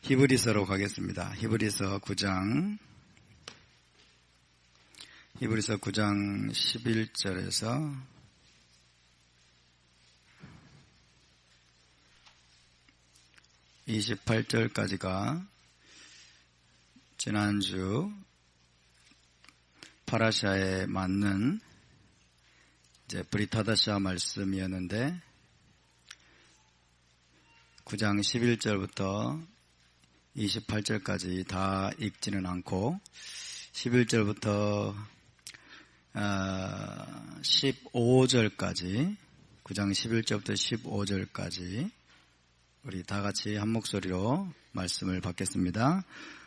히브리서로 가겠습니다. 히브리서 9장 11절에서 28절까지가 지난주 파라샤에 맞는 이제 브리타다샤 말씀이었는데 9장 11절부터 28절까지 다 읽지는 않고 11절부터 15절까지 9장 11절부터 15절까지 우리 다 같이 한 목소리로 말씀을 받겠습니다.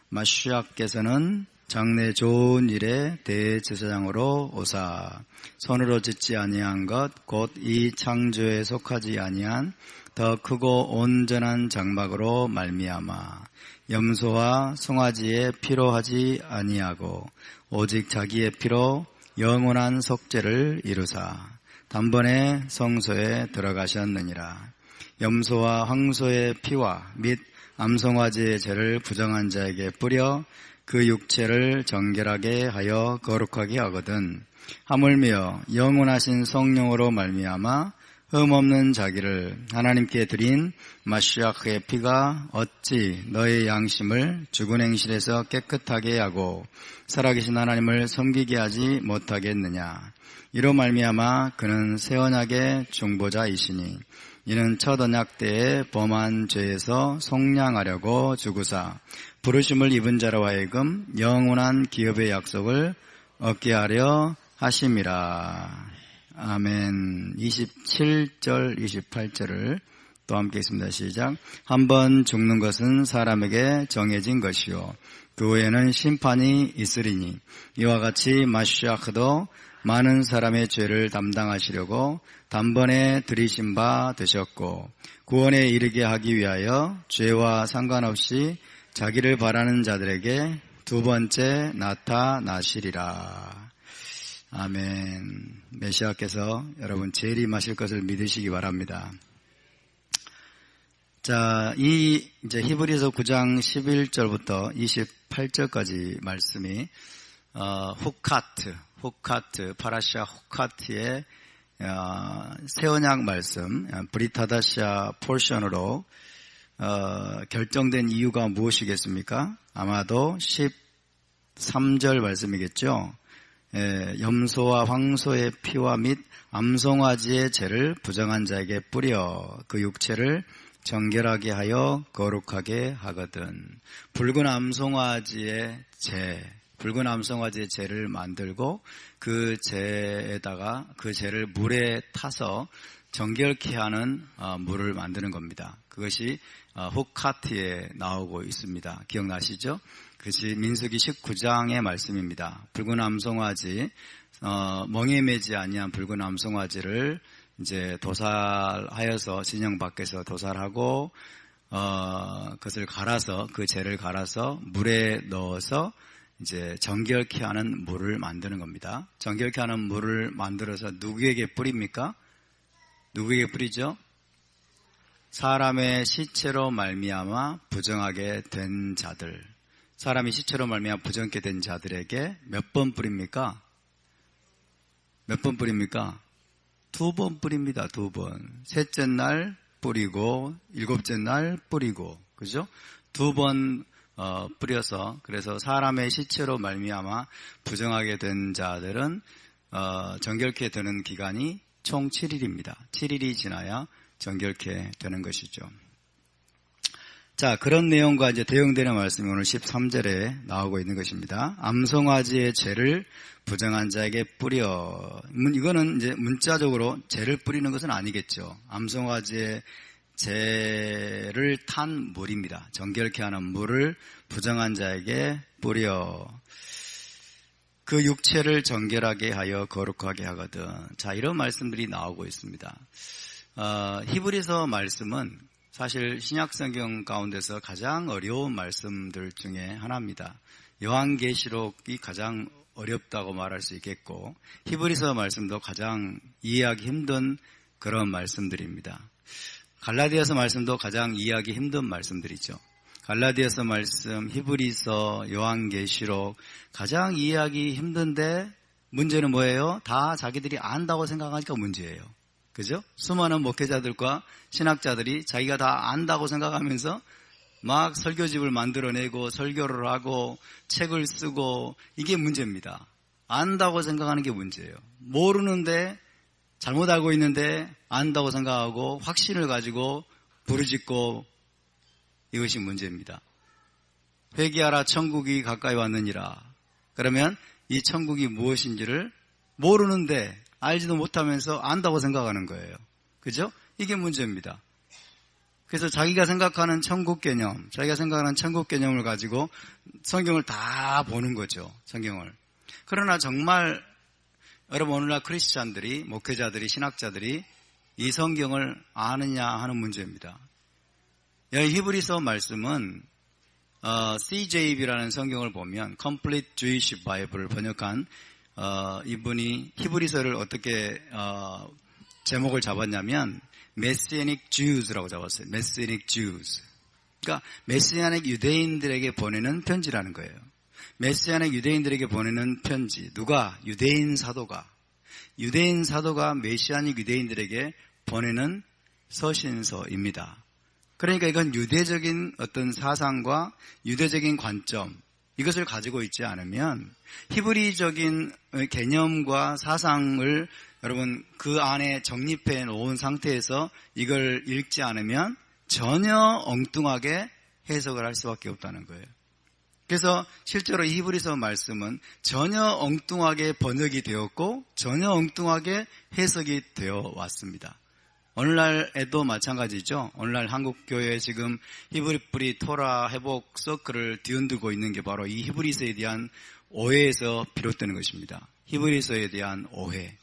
마슈아께서는 장래 좋은 일의 대제사장으로 오사 손으로 짓지 아니한 것 곧 이 창조에 속하지 아니한 더 크고 온전한 장막으로 말미암아 염소와 송아지의 피로 하지 아니하고 오직 자기의 피로 영원한 속죄를 이루사 단번에 성소에 들어가셨느니라. 염소와 황소의 피와 및 암송아지의 죄를 부정한 자에게 뿌려 그 육체를 정결하게 하여 거룩하게 하거든 하물며 영원하신 성령으로 말미암아 흠없는 자기를 하나님께 드린 마시아크의 피가 어찌 너의 양심을 죽은 행실에서 깨끗하게 하고 살아계신 하나님을 섬기게 하지 못하겠느냐. 이로 말미암아 그는 새 언약의 중보자이시니 이는 첫 언약 때에 범한 죄에서 속량하려고 죽으사 부르심을 입은 자로 하여금 영원한 기업의 약속을 얻게 하려 하심이라. 아멘. 27절 28절을 또 함께 읽습니다. 시작. 한 번 죽는 것은 사람에게 정해진 것이요 그 후에는 심판이 있으리니 이와 같이 마시아크도 많은 사람의 죄를 담당하시려고 단번에 들이신 바 되셨고 구원에 이르게 하기 위하여 죄와 상관없이 자기를 바라는 자들에게 두 번째 나타나시리라. 아멘. 메시아께서 여러분 재림하실 것을 믿으시기 바랍니다. 자, 이제 히브리서 9장 11절부터 28절까지 말씀이 후카트, 파라샤 후카트의 새 언약 말씀, 브리타다샤 포션으로 결정된 이유가 무엇이겠습니까? 아마도 13절 말씀이겠죠. 염소와 황소의 피와 및 암송아지의 죄를 부정한 자에게 뿌려 그 육체를 정결하게 하여 거룩하게 하거든. 붉은 암송아지의 죄를 만들고 그 죄에다가 그 죄를 물에 타서 정결케 하는 물을 만드는 겁니다. 그것이 후카트에 나오고 있습니다. 기억나시죠? 그것이 민수기 19장의 말씀입니다. 붉은 암송아지, 멍에 매지 아니한 붉은 암송아지를 이제 도살하여서 진영 밖에서 도살하고 그것을 갈아서 그 죄를 갈아서 물에 넣어서 이제 정결케 하는 물을 만드는 겁니다. 정결케 하는 물을 만들어서 누구에게 뿌립니까? 누구에게 뿌리죠? 사람의 시체로 말미암아 부정하게 된 자들. 사람이 시체로 말미암아 부정케 된 자들에게 몇 번 뿌립니까? 몇 번 뿌립니까? 2번 뿌립니다. 2번. 셋째 날 뿌리고 7째 날 뿌리고, 그죠? 2번 뿌려서, 그래서 사람의 시체로 말미암아 부정하게 된 자들은 정결케 되는 기간이 총 7일입니다. 7일이 지나야 정결케 되는 것이죠. 자, 그런 내용과 이제 대응되는 말씀이 오늘 13절에 나오고 있는 것입니다. 암송아지의 죄를 부정한 자에게 뿌려. 이거는 이제 문자적으로 죄를 뿌리는 것은 아니겠죠. 암송아지의 죄를 탄 물입니다. 정결케 하는 물을 부정한 자에게 뿌려. 그 육체를 정결하게 하여 거룩하게 하거든. 자, 이런 말씀들이 나오고 있습니다. 히브리서 말씀은 사실 신약성경 가운데서 가장 어려운 말씀들 중에 하나입니다. 요한계시록이 가장 어렵다고 말할 수 있겠고 히브리서 말씀도 가장 이해하기 힘든 그런 말씀들입니다. 갈라디아서 말씀도 가장 이해하기 힘든 말씀들이죠. 갈라디아서 말씀, 히브리서, 요한계시록 가장 이해하기 힘든데 문제는 뭐예요? 다 자기들이 안다고 생각하니까 문제예요. 그죠? 수많은 목회자들과 신학자들이 자기가 다 안다고 생각하면서 막 설교집을 만들어내고 설교를 하고 책을 쓰고 이게 문제입니다. 안다고 생각하는 게 문제예요. 모르는데 잘못 알고 있는데 안다고 생각하고 확신을 가지고 부르짖고 이것이 문제입니다. 회개하라 천국이 가까이 왔느니라. 그러면 이 천국이 무엇인지를 모르는데 알지도 못하면서 안다고 생각하는 거예요. 그죠? 이게 문제입니다. 그래서 자기가 생각하는 천국 개념, 자기가 생각하는 천국 개념을 가지고 성경을 다 보는 거죠. 성경을. 그러나 정말 여러분 오늘날 크리스찬들이, 목회자들이, 신학자들이 이 성경을 아느냐 하는 문제입니다. 여기 히브리서 말씀은 CJB라는 성경을 보면 Complete Jewish Bible을 번역한 이분이 히브리서를 어떻게 제목을 잡았냐면 Messianic Jews라고 잡았어요. Messianic Jews. 그러니까 메시아닉 유대인들에게 보내는 편지라는 거예요. 메시아닉 유대인들에게 보내는 편지. 누가? 유대인 사도가 메시아닉 유대인들에게 보내는 서신서입니다. 그러니까 이건 유대적인 어떤 사상과 유대적인 관점, 이것을 가지고 있지 않으면 히브리적인 개념과 사상을 여러분 그 안에 정립해 놓은 상태에서 이걸 읽지 않으면 전혀 엉뚱하게 해석을 할 수밖에 없다는 거예요. 그래서 실제로 이 히브리서 말씀은 전혀 엉뚱하게 번역이 되었고 전혀 엉뚱하게 해석이 되어 왔습니다. 오늘날에도 마찬가지죠. 오늘날 한국교회에 지금 히브리 뿌리 토라 회복 서클을 뒤흔들고 있는 게 바로 이 히브리서에 대한 오해에서 비롯되는 것입니다. 히브리서에 대한 오해.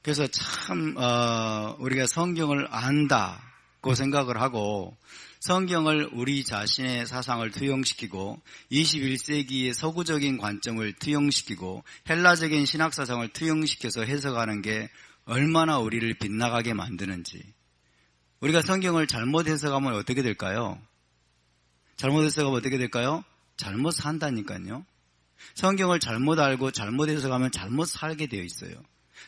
그래서 참 우리가 성경을 안다고 생각을 하고 성경을 우리 자신의 사상을 투영시키고 21세기의 서구적인 관점을 투영시키고 헬라적인 신학사상을 투영시켜서 해석하는 게 얼마나 우리를 빗나가게 만드는지. 우리가 성경을 잘못 해석하면 어떻게 될까요? 잘못 해석하면 어떻게 될까요? 잘못 산다니까요. 성경을 잘못 알고 잘못 해석하면 잘못 살게 되어 있어요.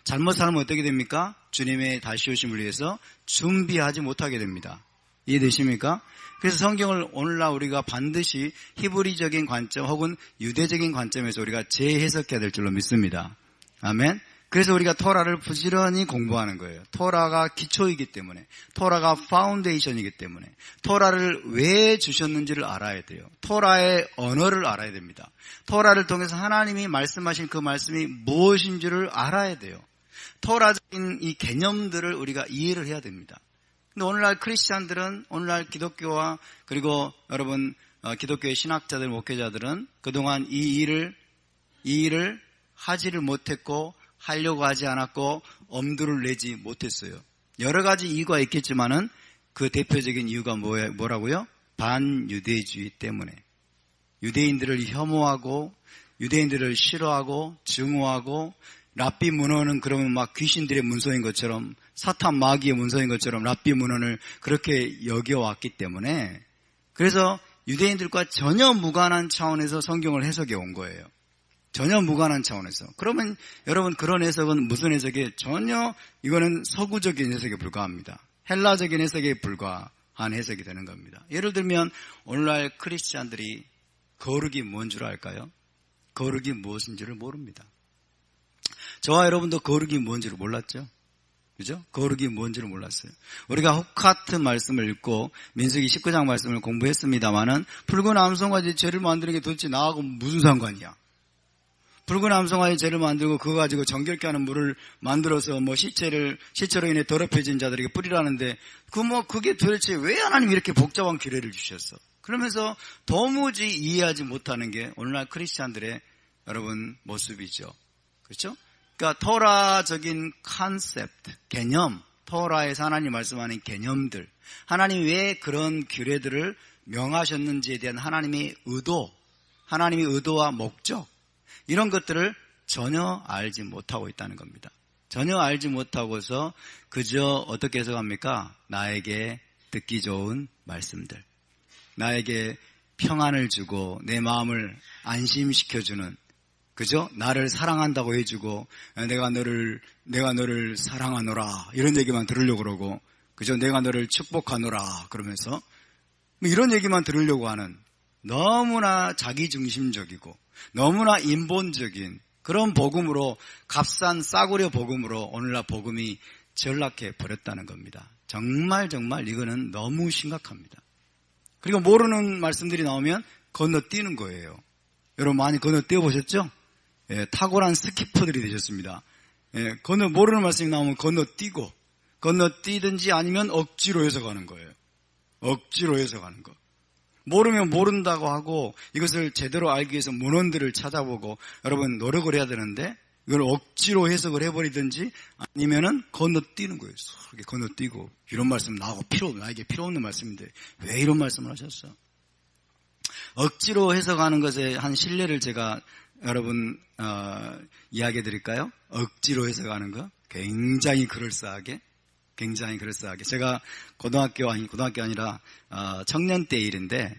잘못 살면 어떻게 됩니까? 주님의 다시 오심을 위해서 준비하지 못하게 됩니다. 이해되십니까? 그래서 성경을 오늘날 우리가 반드시 히브리적인 관점 혹은 유대적인 관점에서 우리가 재해석해야 될 줄로 믿습니다. 아멘. 그래서 우리가 토라를 부지런히 공부하는 거예요. 토라가 기초이기 때문에, 토라가 파운데이션이기 때문에, 토라를 왜 주셨는지를 알아야 돼요. 토라의 언어를 알아야 됩니다. 토라를 통해서 하나님이 말씀하신 그 말씀이 무엇인지를 알아야 돼요. 토라적인 이 개념들을 우리가 이해를 해야 됩니다. 근데 오늘날 크리스찬들은, 오늘날 기독교와 그리고 여러분 기독교의 신학자들, 목회자들은 그동안 이 일을 하지를 못했고 하려고 하지 않았고 엄두를 내지 못했어요. 여러 가지 이유가 있겠지만은 그 대표적인 이유가 뭐라고요? 반유대주의 때문에. 유대인들을 혐오하고 유대인들을 싫어하고 증오하고 랍비 문헌은 그러면 막 귀신들의 문서인 것처럼 사탄 마귀의 문서인 것처럼 랍비 문헌을 그렇게 여겨왔기 때문에 그래서 유대인들과 전혀 무관한 차원에서 성경을 해석해 온 거예요. 전혀 무관한 차원에서. 그러면 여러분 그런 해석은 무슨 해석이에요? 전혀 이거는 서구적인 해석에 불과합니다. 헬라적인 해석에 불과한 해석이 되는 겁니다. 예를 들면 오늘날 크리스찬들이 거룩이 뭔 줄 알까요? 거룩이 무엇인지를 모릅니다. 저와 여러분도 거룩이 뭔지를 몰랐죠? 그죠? 거룩이 뭔지를 몰랐어요. 우리가 호카트 말씀을 읽고 민수기 19장 말씀을 공부했습니다마는 붉은 암송아지 죄를 만드는 게 도대체 나하고 무슨 상관이야? 붉은 암송아지 죄를 만들고 그거 가지고 정결케 하는 물을 만들어서 뭐 시체로 인해 더럽혀진 자들에게 뿌리라는데 그게 도대체 왜 하나님이 이렇게 복잡한 규례를 주셨어? 그러면서 도무지 이해하지 못하는 게 오늘날 크리스찬들의 여러분 모습이죠. 그렇죠? 그러니까 토라적인 컨셉트, 개념, 토라에서 하나님 말씀하는 개념들, 하나님이 왜 그런 규례들을 명하셨는지에 대한 하나님의 의도, 하나님의 의도와 목적, 이런 것들을 전혀 알지 못하고 있다는 겁니다. 전혀 알지 못하고서 그저 어떻게 해석합니까? 나에게 듣기 좋은 말씀들, 나에게 평안을 주고 내 마음을 안심시켜주는, 그죠? 나를 사랑한다고 해주고 내가 너를 사랑하노라 이런 얘기만 들으려고 그러고, 그죠? 내가 너를 축복하노라 그러면서 뭐 이런 얘기만 들으려고 하는 너무나 자기중심적이고 너무나 인본적인 그런 복음으로, 값싼 싸구려 복음으로 오늘날 복음이 전락해 버렸다는 겁니다. 정말 이거는 너무 심각합니다. 그리고 모르는 말씀들이 나오면 건너뛰는 거예요. 여러분 많이 건너뛰어 보셨죠? 예, 탁월한 스키퍼들이 되셨습니다. 예, 모르는 말씀이 나오면 건너뛰든지 아니면 억지로 해석하는 거예요. 억지로 해석하는 거. 모르면 모른다고 하고 이것을 제대로 알기 위해서 문헌들을 찾아보고 여러분 노력을 해야 되는데 이걸 억지로 해석을 해버리든지 아니면은 건너뛰는 거예요. 이렇게 건너뛰고 이런 말씀 나하고 나에게 필요 없는 말씀인데 왜 이런 말씀을 하셨어? 억지로 해석하는 것에 한 실례를 제가 여러분 이야기해 드릴까요? 억지로 해석하는 거 굉장히 그럴싸하게 제가 고등학교 아니라 청년 때 일인데,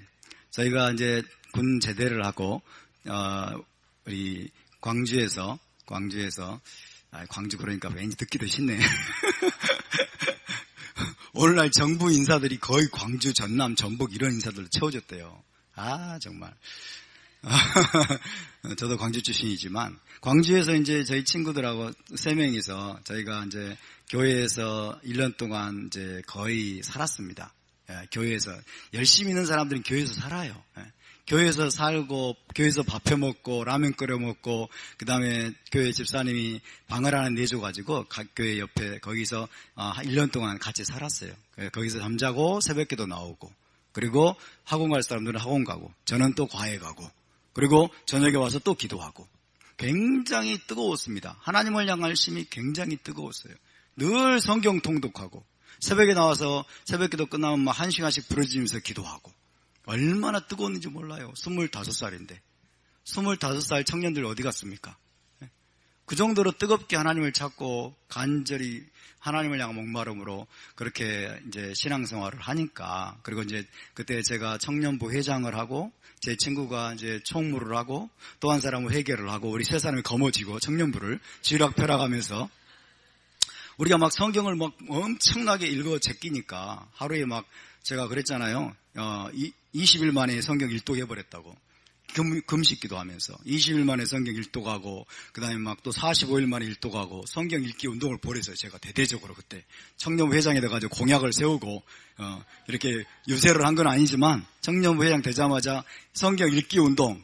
저희가 이제 군 제대를 하고 우리 광주에서 광주 그러니까 왠지 듣기도 싫네. 오늘날 정부 인사들이 거의 광주, 전남, 전북 이런 인사들로 채워졌대요. 정말. 저도 광주 출신이지만 광주에서 이제 저희 친구들하고 3명이서 저희가 이제 교회에서 1년 동안 이제 거의 살았습니다. 예, 교회에서 열심히 있는 사람들은 교회에서 살아요. 예, 교회에서 살고 교회에서 밥 해 먹고 라면 끓여 먹고 그다음에 교회 집사님이 방을 하나 내줘 가지고 각 교회 옆에 거기서 1년 동안 같이 살았어요. 거기서 잠자고 새벽기도 나오고, 그리고 학원 갈 사람들은 학원 가고 저는 또 과외 가고, 그리고 저녁에 와서 또 기도하고. 굉장히 뜨거웠습니다. 하나님을 향할 심이 굉장히 뜨거웠어요. 늘 성경 통독하고 새벽에 나와서 새벽기도 끝나면 막 1시간씩 부르짖으면서 기도하고. 얼마나 뜨거웠는지 몰라요. 25살인데 25살 청년들 어디 갔습니까? 그 정도로 뜨겁게 하나님을 찾고 간절히 하나님을 향한 목마름으로 그렇게 이제 신앙생활을 하니까, 그리고 이제 그때 제가 청년부 회장을 하고 제 친구가 이제 총무를 하고 또 한 사람은 회계를 하고 우리 3사람이 거머쥐고 청년부를 쥐락펴락하면서 우리가 막 성경을 막 엄청나게 읽어 제끼니까 하루에 막 제가 그랬잖아요. 20일 만에 성경 일독해버렸다고. 금식기도 하면서 20일 만에 성경 일독하고 그 다음에 막 또 45일 만에 일독하고 성경 읽기 운동을 벌였어요. 제가 대대적으로 그때 청년부 회장이 돼가지고 공약을 세우고 이렇게 유세를 한 건 아니지만 청년부 회장 되자마자 성경 읽기 운동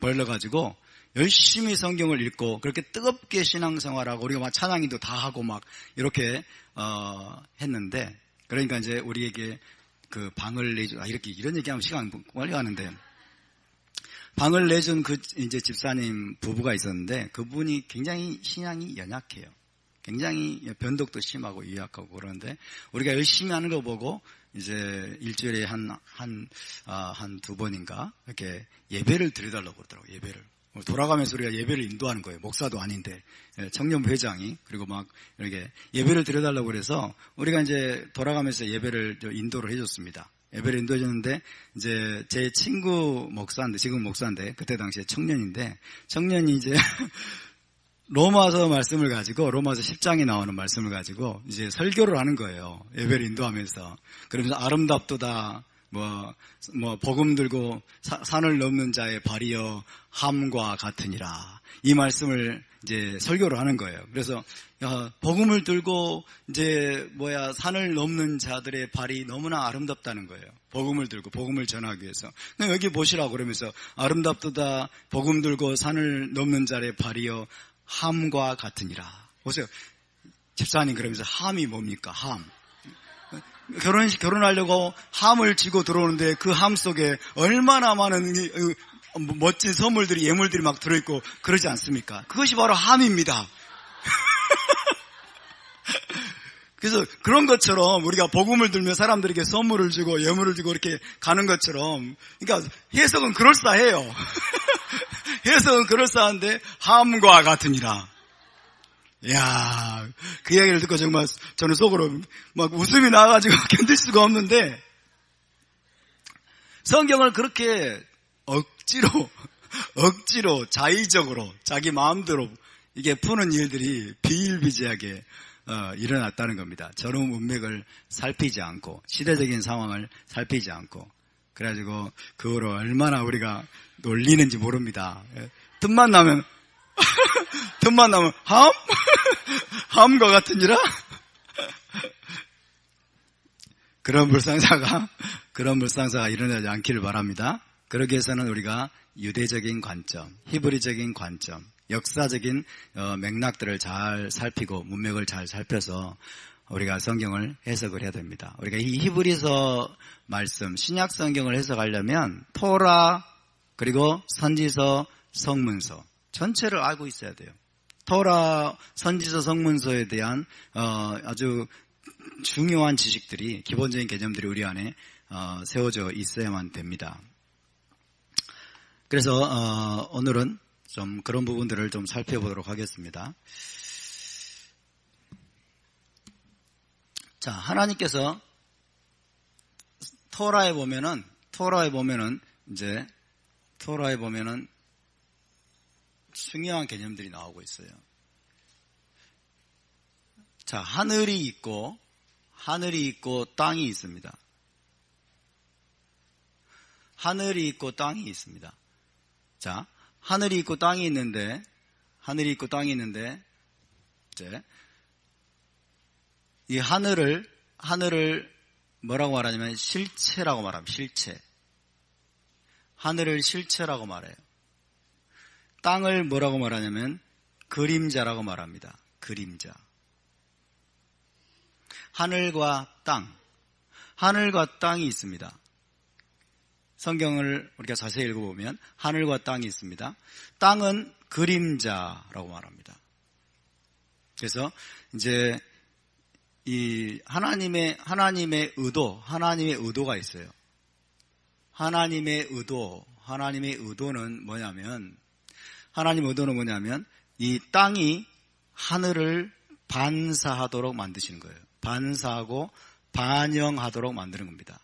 벌려가지고 열심히 성경을 읽고 그렇게 뜨겁게 신앙생활하고 우리가 막 찬양인도 다 하고 막 이렇게 했는데, 그러니까 이제 우리에게 그 방을 내주 이렇게 이런 얘기하면 시간 빨리 가는데, 방을 내준 그 이제 집사님 부부가 있었는데 그분이 굉장히 신앙이 연약해요. 굉장히 변덕도 심하고 유약하고 그러는데 우리가 열심히 하는 거 보고 이제 일주일에 한 2번인가 이렇게 예배를 드려달라고 그러더라고요. 예배를. 돌아가면서 우리가 예배를 인도하는 거예요. 목사도 아닌데 청년부 회장이. 그리고 막 이렇게 예배를 드려달라고 그래서 우리가 이제 돌아가면서 예배를 인도를 해줬습니다. 예배를 인도해줬는데 이제 제 친구 목사인데, 지금 목사인데 그때 당시에 청년이 이제 로마서 말씀을 가지고, 로마서 10장에 나오는 말씀을 가지고 이제 설교를 하는 거예요. 예배를 인도하면서. 그러면서 아름답도다 뭐 복음 들고 산을 넘는 자의 발이여 함과 같으니라, 이 말씀을 이제 설교를 하는 거예요. 그래서 복음을 들고 이제 산을 넘는 자들의 발이 너무나 아름답다는 거예요. 복음을 들고 복음을 전하기 위해서. 여기 보시라고 그러면서 아름답도다 복음 들고 산을 넘는 자의 발이여 함과 같으니라. 보세요. 집사님, 그러면서 함이 뭡니까? 함. 결혼하려고 함을 쥐고 들어오는데 그 함 속에 얼마나 많은 멋진 선물들이, 예물들이 막 들어있고 그러지 않습니까? 그것이 바로 함입니다. 그래서 그런 것처럼 우리가 복음을 들며 사람들에게 선물을 주고 예물을 주고 이렇게 가는 것처럼, 그러니까 해석은 그럴싸해요. 해석은 그럴싸한데 함과 같으니라. 이야, 그 이야기를 듣고 정말 저는 속으로 막 웃음이 나가지고 견딜 수가 없는데, 성경을 그렇게 억지로 자의적으로 자기 마음대로 이게 푸는 일들이 비일비재하게 일어났다는 겁니다. 전후 문맥을 살피지 않고 시대적인 상황을 살피지 않고 그래가지고 그거로 얼마나 우리가 놀리는지 모릅니다. 틈만 나면 함과 같으니라. 그런 불상사가 일어나지 않기를 바랍니다. 그러기 위해서는 우리가 유대적인 관점, 히브리적인 관점, 역사적인 맥락들을 잘 살피고 문맥을 잘 살펴서 우리가 성경을 해석을 해야 됩니다. 우리가 이 히브리서 말씀, 신약 성경을 해석하려면 토라 그리고 선지서, 성문서 전체를 알고 있어야 돼요. 토라, 선지서, 성문서에 대한 아주 중요한 지식들이, 기본적인 개념들이 우리 안에 세워져 있어야만 됩니다. 그래서 오늘은 좀 그런 부분들을 좀 살펴보도록 하겠습니다. 자, 하나님께서 토라에 보면은 중요한 개념들이 나오고 있어요. 자, 하늘이 있고 땅이 있습니다. 하늘이 있고 땅이 있습니다. 자, 하늘이 있고 땅이 있는데 이제 이 하늘을 뭐라고 말하냐면 실체라고 말합니다. 실체. 하늘을 실체라고 말해요. 땅을 뭐라고 말하냐면 그림자라고 말합니다. 그림자. 하늘과 땅이 있습니다. 성경을 우리가 자세히 읽어보면 하늘과 땅이 있습니다. 땅은 그림자라고 말합니다. 그래서 이제 이 하나님의 의도가 있어요. 하나님의 의도는 뭐냐면 이 땅이 하늘을 반사하도록 만드시는 거예요. 반사하고 반영하도록 만드는 겁니다.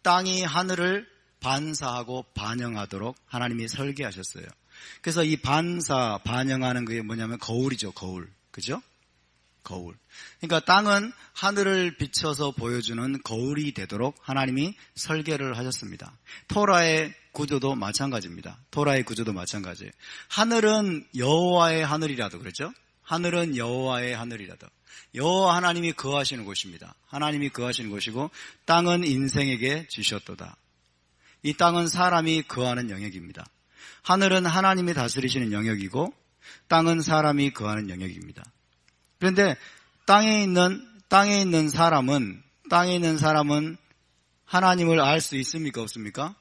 땅이 하늘을 반사하고 반영하도록 하나님이 설계하셨어요. 그래서 이 반영하는 게 뭐냐면 거울이죠, 거울. 그죠? 거울. 그러니까 땅은 하늘을 비춰서 보여주는 거울이 되도록 하나님이 설계를 하셨습니다. 토라의 구조도 마찬가지입니다. 마찬가지예요. 하늘은 여호와의 하늘이라도 그렇죠? 하늘은 여호와의 하늘이라도. 여호와 하나님이 거하시는 곳입니다. 하나님이 거하시는 곳이고 땅은 인생에게 주셨도다. 이 땅은 사람이 거하는 영역입니다. 하늘은 하나님이 다스리시는 영역이고 땅은 사람이 거하는 영역입니다. 그런데 땅에 있는 사람은 하나님을 알 수 있습니까? 없습니까?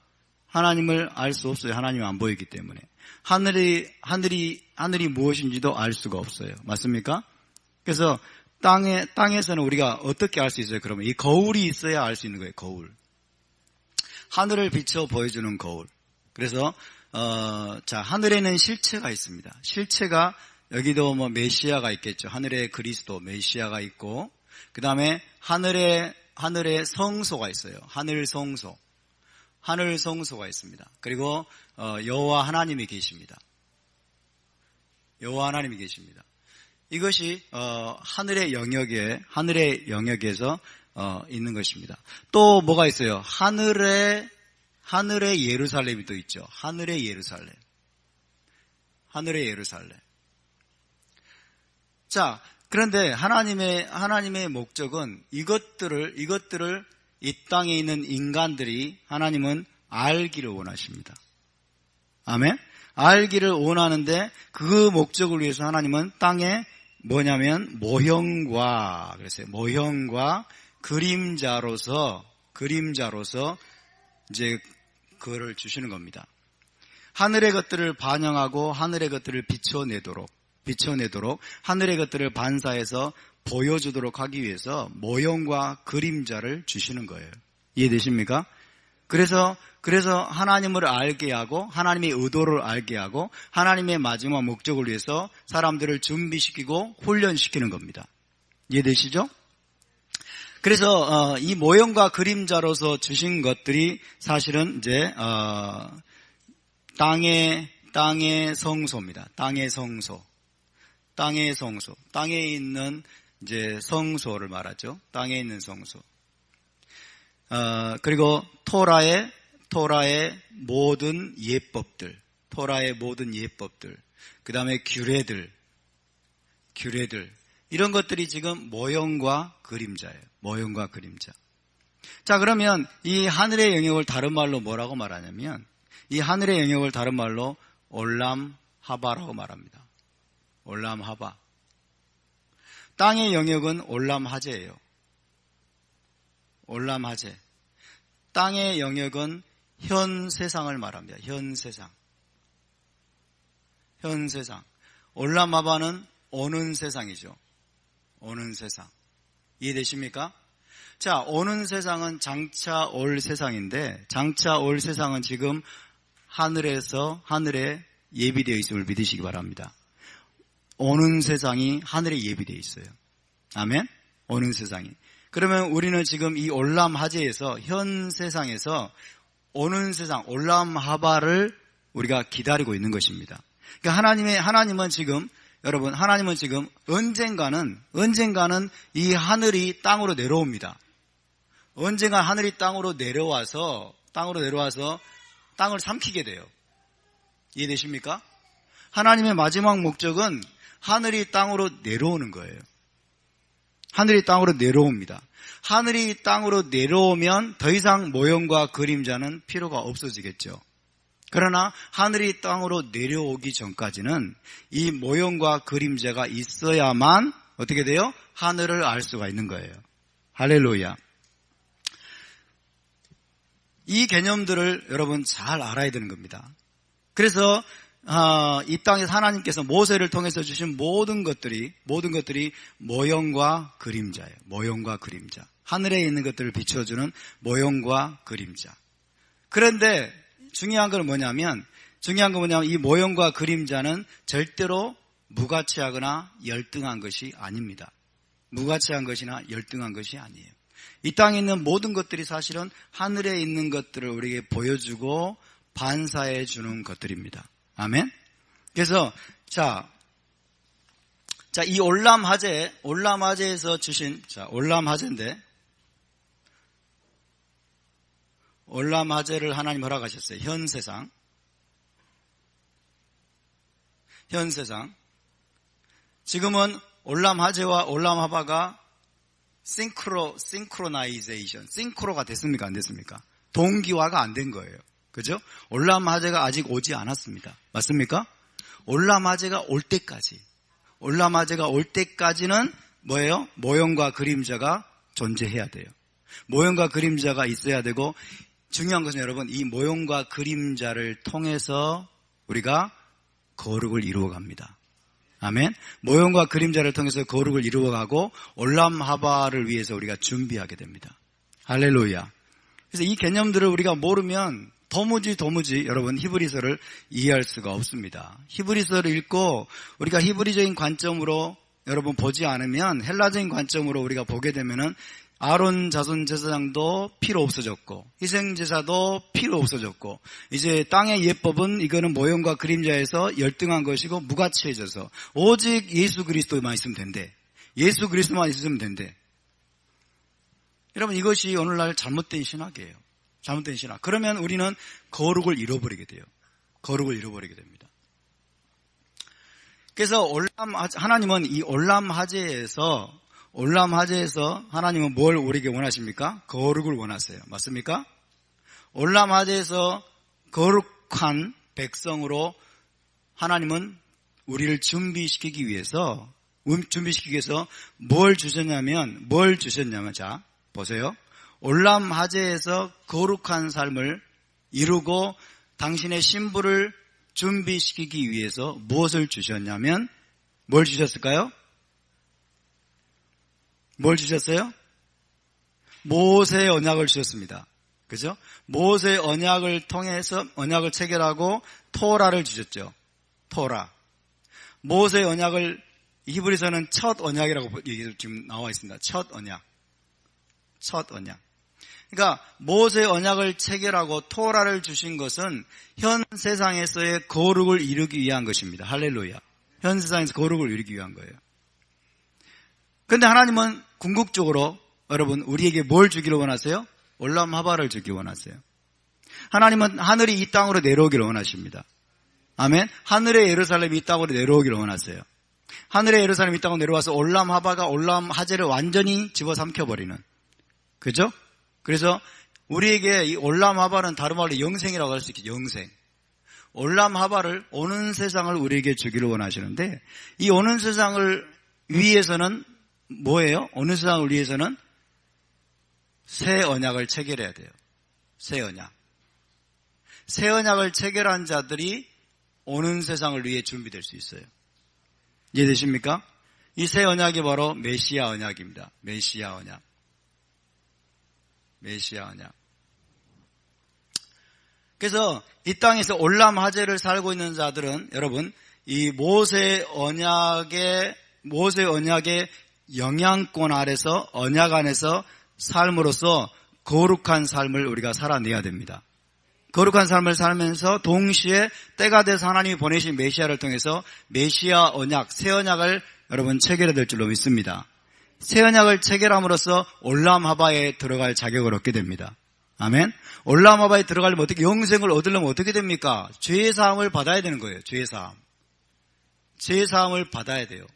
하나님을 알 수 없어요. 하나님이 안 보이기 때문에. 하늘이 무엇인지도 알 수가 없어요. 맞습니까? 그래서 땅에서는 우리가 어떻게 알 수 있어요? 그러면 이 거울이 있어야 알 수 있는 거예요. 거울. 하늘을 비춰 보여주는 거울. 그래서 자, 하늘에는 실체가 있습니다. 실체가 여기도 뭐 메시아가 있겠죠. 하늘에 그리스도 메시아가 있고, 그 다음에 하늘에 성소가 있어요. 하늘 성소가 있습니다. 그리고 여호와 하나님이 계십니다. 이것이 하늘의 영역에서 있는 것입니다. 또 뭐가 있어요? 하늘의 예루살렘이 또 있죠. 하늘의 예루살렘. 자, 그런데 하나님의 목적은 이것들을 이 땅에 있는 인간들이 하나님은 알기를 원하십니다. 아멘? 알기를 원하는데 그 목적을 위해서 하나님은 땅에 뭐냐면 모형과 그림자로서 이제 그거를 주시는 겁니다. 하늘의 것들을 반영하고 하늘의 것들을 비춰내도록 하늘의 것들을 반사해서 보여주도록 하기 위해서 모형과 그림자를 주시는 거예요. 이해되십니까? 그래서 하나님을 알게 하고 하나님의 의도를 알게 하고 하나님의 마지막 목적을 위해서 사람들을 준비시키고 훈련시키는 겁니다. 이해되시죠? 그래서 이 모형과 그림자로서 주신 것들이 사실은 이제 땅의 성소입니다. 땅의 성소. 땅에 있는 이제 성소를 말하죠. 땅에 있는 성소. 그리고 토라의 모든 예법들. 그 다음에 규례들. 이런 것들이 지금 모형과 그림자예요. 모형과 그림자. 자, 그러면 이 하늘의 영역을 다른 말로 뭐라고 말하냐면, 이 하늘의 영역을 다른 말로 올람하바라고 말합니다. 올람하바. 땅의 영역은 올람하제예요. 올람하제. 땅의 영역은 현 세상을 말합니다. 현 세상. 올람하바는 오는 세상이죠. 오는 세상. 이해되십니까? 자, 오는 세상은 장차 올 세상인데, 장차 올 세상은 지금 하늘에 예비되어 있음을 믿으시기 바랍니다. 오는 세상이 하늘에 예비되어 있어요. 아멘? 오는 세상이. 그러면 우리는 지금 이 올람하제에서, 현 세상에서 오는 세상, 올람하바를 우리가 기다리고 있는 것입니다. 그러니까 하나님은 지금 언젠가는 이 하늘이 땅으로 내려옵니다. 언젠가 하늘이 땅으로 내려와서 땅을 삼키게 돼요. 이해되십니까? 하나님의 마지막 목적은 하늘이 땅으로 내려오는 거예요. 하늘이 땅으로 내려옵니다. 하늘이 땅으로 내려오면 더 이상 모형과 그림자는 필요가 없어지겠죠. 그러나 하늘이 땅으로 내려오기 전까지는 이 모형과 그림자가 있어야만 어떻게 돼요? 하늘을 알 수가 있는 거예요. 할렐루야. 이 개념들을 여러분 잘 알아야 되는 겁니다. 그래서 이 땅에서 하나님께서 모세를 통해서 주신 모든 것들이 모형과 그림자예요. 모형과 그림자. 하늘에 있는 것들을 비춰주는 모형과 그림자. 그런데 중요한 건 뭐냐면 이 모형과 그림자는 절대로 무가치하거나 열등한 것이 아닙니다. 무가치한 것이나 열등한 것이 아니에요. 이 땅에 있는 모든 것들이 사실은 하늘에 있는 것들을 우리에게 보여주고 반사해 주는 것들입니다. 아멘? 그래서 이 올람하제에서 주신 올람하제인데, 올람하제를 하나님 허락하셨어요. 현 세상. 지금은 올람하제와 올람하바가 싱크로나이제이션, 싱크로가 됐습니까? 안 됐습니까? 동기화가 안 된 거예요. 그죠? 올람하제가 아직 오지 않았습니다. 맞습니까? 올람하제가 올 때까지는 뭐예요? 모형과 그림자가 존재해야 돼요. 모형과 그림자가 있어야 되고, 중요한 것은 여러분, 이 모형과 그림자를 통해서 우리가 거룩을 이루어갑니다. 아멘. 모형과 그림자를 통해서 거룩을 이루어가고 올람하바를 위해서 우리가 준비하게 됩니다. 할렐루야. 그래서 이 개념들을 우리가 모르면 도무지 여러분 히브리서를 이해할 수가 없습니다. 히브리서를 읽고 우리가 히브리적인 관점으로 여러분 보지 않으면, 헬라적인 관점으로 우리가 보게 되면은 아론 자손 제사장도 필요 없어졌고, 희생제사도 필요 없어졌고, 이제 땅의 예법은 이거는 모형과 그림자에서 열등한 것이고 무가치해져서 오직 예수 그리스도만 있으면 된대. 예수 그리스도만 있으면 된대. 여러분, 이것이 오늘날 잘못된 신학이에요. 잘못된 신학. 그러면 우리는 거룩을 잃어버리게 돼요. 거룩을 잃어버리게 됩니다. 그래서 하나님은 이 올람하제에서 하나님은 뭘 우리에게 원하십니까? 거룩을 원하세요. 맞습니까? 올람하제에서 거룩한 백성으로 하나님은 우리를 준비시키기 위해서 뭘 주셨냐면, 자, 보세요. 올람하제에서 거룩한 삶을 이루고 당신의 신부를 준비시키기 위해서 무엇을 주셨냐면, 뭘 주셨을까요? 뭘 주셨어요? 모세의 언약을 주셨습니다. 그죠? 모세의 언약을 통해서 언약을 체결하고 토라를 주셨죠. 토라. 모세의 언약을 히브리서는 첫 언약이라고 지금 나와 있습니다. 첫 언약. 첫 언약. 그러니까 모세의 언약을 체결하고 토라를 주신 것은 현 세상에서의 거룩을 이루기 위한 것입니다. 할렐루야. 현 세상에서 거룩을 이루기 위한 거예요. 그런데 하나님은 궁극적으로 여러분 우리에게 뭘 주기를 원하세요? 올람하바를 주기 원하세요. 하나님은 하늘이 이 땅으로 내려오기를 원하십니다. 아멘. 하늘의 예루살렘이 이 땅으로 내려오기를 원하세요. 하늘의 예루살렘이 이 땅으로 내려와서 올람하바가 올람하제를 완전히 집어삼켜버리는, 그죠? 그래서 우리에게 이 올람하바는 다른 말로 영생이라고 할 수 있겠죠. 영생. 올람하바를, 오는 세상을 우리에게 주기를 원하시는데, 이 오는 세상을 위해서는 뭐예요? 오는 세상을 위해서는 새 언약을 체결해야 돼요. 새 언약. 새 언약을 체결한 자들이 오는 세상을 위해 준비될 수 있어요. 이해되십니까? 이 새 언약이 바로 메시아 언약입니다. 메시아 언약. 메시아 언약. 그래서 이 땅에서 올람하제를 살고 있는 자들은 여러분 이 모세 언약의 영향권 아래서, 언약 안에서 삶으로써 거룩한 삶을 우리가 살아내야 됩니다. 거룩한 삶을 살면서 동시에 때가 돼서 하나님이 보내신 메시아를 통해서 메시아 언약, 새 언약을 여러분 체결해야 될 줄로 믿습니다. 새 언약을 체결함으로써 올람하바에 들어갈 자격을 얻게 됩니다. 아멘. 올람하바에 들어가려면 어떻게, 영생을 얻으려면 어떻게 됩니까? 죄의 사함을 받아야 되는 거예요. 죄의 사함. 죄의 사함을 받아야 돼요.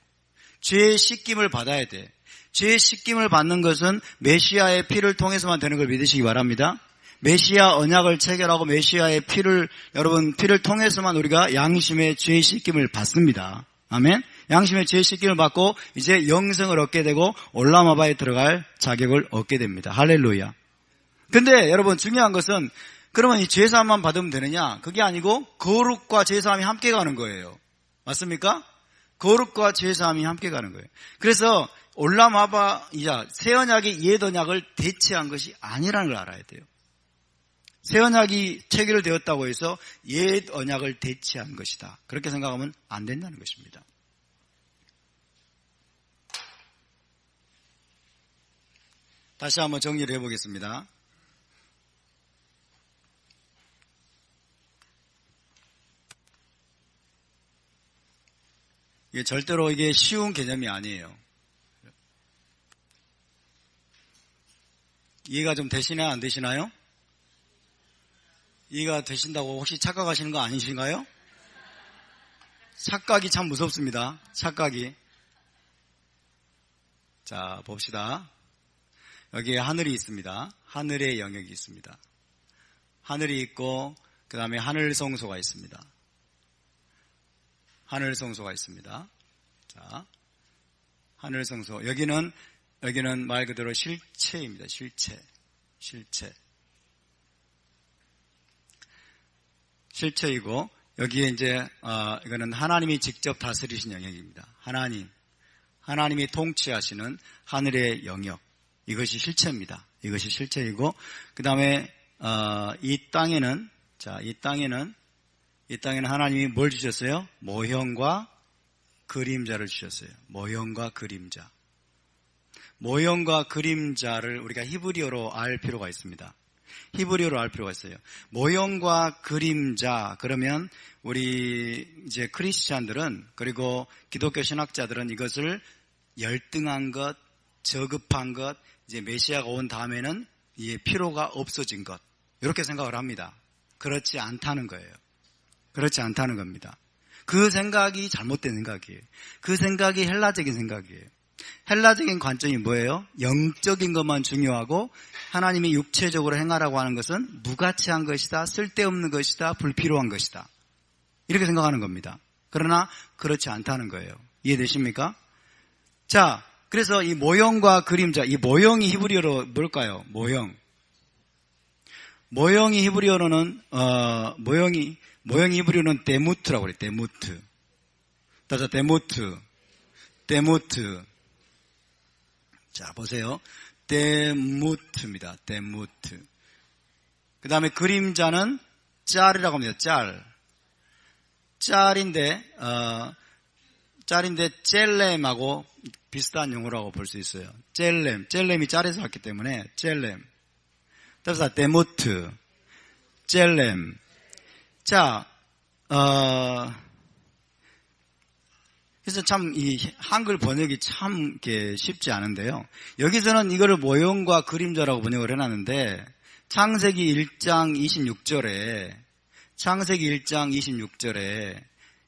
죄의 씻김을 받아야 돼. 죄의 씻김을 받는 것은 메시아의 피를 통해서만 되는 걸 믿으시기 바랍니다. 메시아 언약을 체결하고 메시아의 피를 통해서만 우리가 양심의 죄의 씻김을 받습니다. 아멘. 양심의 죄의 씻김을 받고 이제 영생을 얻게 되고 올람하바에 들어갈 자격을 얻게 됩니다. 할렐루야. 근데 여러분 중요한 것은 그러면 이 죄사함만 받으면 되느냐? 그게 아니고 거룩과 죄사함이 함께 가는 거예요. 맞습니까? 거룩과 죄사함이 함께 가는 거예요. 그래서 올람하바이자 새 언약이 옛 언약을 대체한 것이 아니라는 걸 알아야 돼요. 새 언약이 체결되었다고 해서 옛 언약을 대체한 것이다. 그렇게 생각하면 안 된다는 것입니다. 다시 한번 정리를 해보겠습니다. 이게 절대로 이게 쉬운 개념이 아니에요. 이해가 좀 되시나요? 안 되시나요? 이해가 되신다고 혹시 착각하시는 거 아니신가요? 착각이 참 무섭습니다. 착각이. 자, 봅시다. 여기에 하늘이 있습니다. 하늘의 영역이 있습니다. 하늘이 있고 그 다음에 하늘성소가 있습니다. 하늘성소가 있습니다. 자, 하늘성소. 여기는 말 그대로 실체입니다. 실체이고 여기에 이제 이거는 하나님이 직접 다스리신 영역입니다. 하나님이 통치하시는 하늘의 영역. 이것이 실체입니다. 이것이 실체이고 그 다음에 이 땅에는 하나님이 뭘 주셨어요? 모형과 그림자를 주셨어요. 모형과 그림자. 모형과 그림자를 우리가 히브리어로 알 필요가 있습니다. 히브리어로 알 필요가 있어요. 모형과 그림자, 그러면 우리 이제 크리스찬들은, 그리고 기독교 신학자들은 이것을 열등한 것, 저급한 것, 이제 메시아가 온 다음에는 이게 필요가 없어진 것, 이렇게 생각을 합니다. 그렇지 않다는 거예요. 그렇지 않다는 겁니다. 그 생각이 잘못된 생각이에요. 그 생각이 헬라적인 생각이에요. 헬라적인 관점이 뭐예요? 영적인 것만 중요하고 하나님이 육체적으로 행하라고 하는 것은 무가치한 것이다, 쓸데없는 것이다, 불필요한 것이다, 이렇게 생각하는 겁니다. 그러나 그렇지 않다는 거예요. 이해되십니까? 자, 그래서 이 모형과 그림자, 이 모형이 히브리어로 뭘까요? 모형이 히브리어로는 모형이 히브리어는 데무트라고 그래요. 데무트. 따서 데무트. 자, 보세요. 데무트입니다. 데무트. 그 다음에 그림자는 짤이라고 합니다. 짤인데, 짤인데 젤렘하고 비슷한 용어라고 볼 수 있어요. 젤렘이 짤에서 왔기 때문에 젤렘. 따라서 데모트, 젤렘. 자, 그래서 참 이 한글 번역이 참 이렇게 쉽지 않은데요. 여기서는 이거를 모형과 그림자라고 번역을 해놨는데 창세기 1장 26절에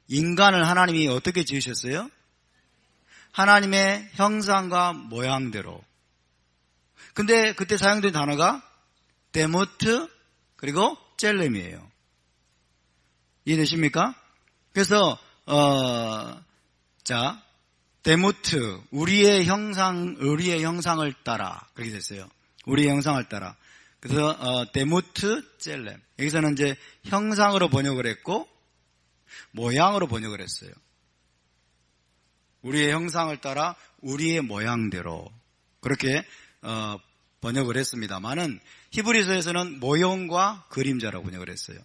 인간을 하나님이 어떻게 지으셨어요? 하나님의 형상과 모양대로. 근데 그때 사용된 단어가 데모트 그리고 젤렘이에요. 이해되십니까? 그래서 자, 데모트, 우리의 형상을 따라 그렇게 됐어요. 우리의 형상을 따라. 그래서 데모트 젤렘. 여기서는 이제 형상으로 번역을 했고 모양으로 번역을 했어요. 우리의 형상을 따라 우리의 모양대로 그렇게 번역을 했습니다만은 히브리서에서는 모형과 그림자라고 번역을 했어요.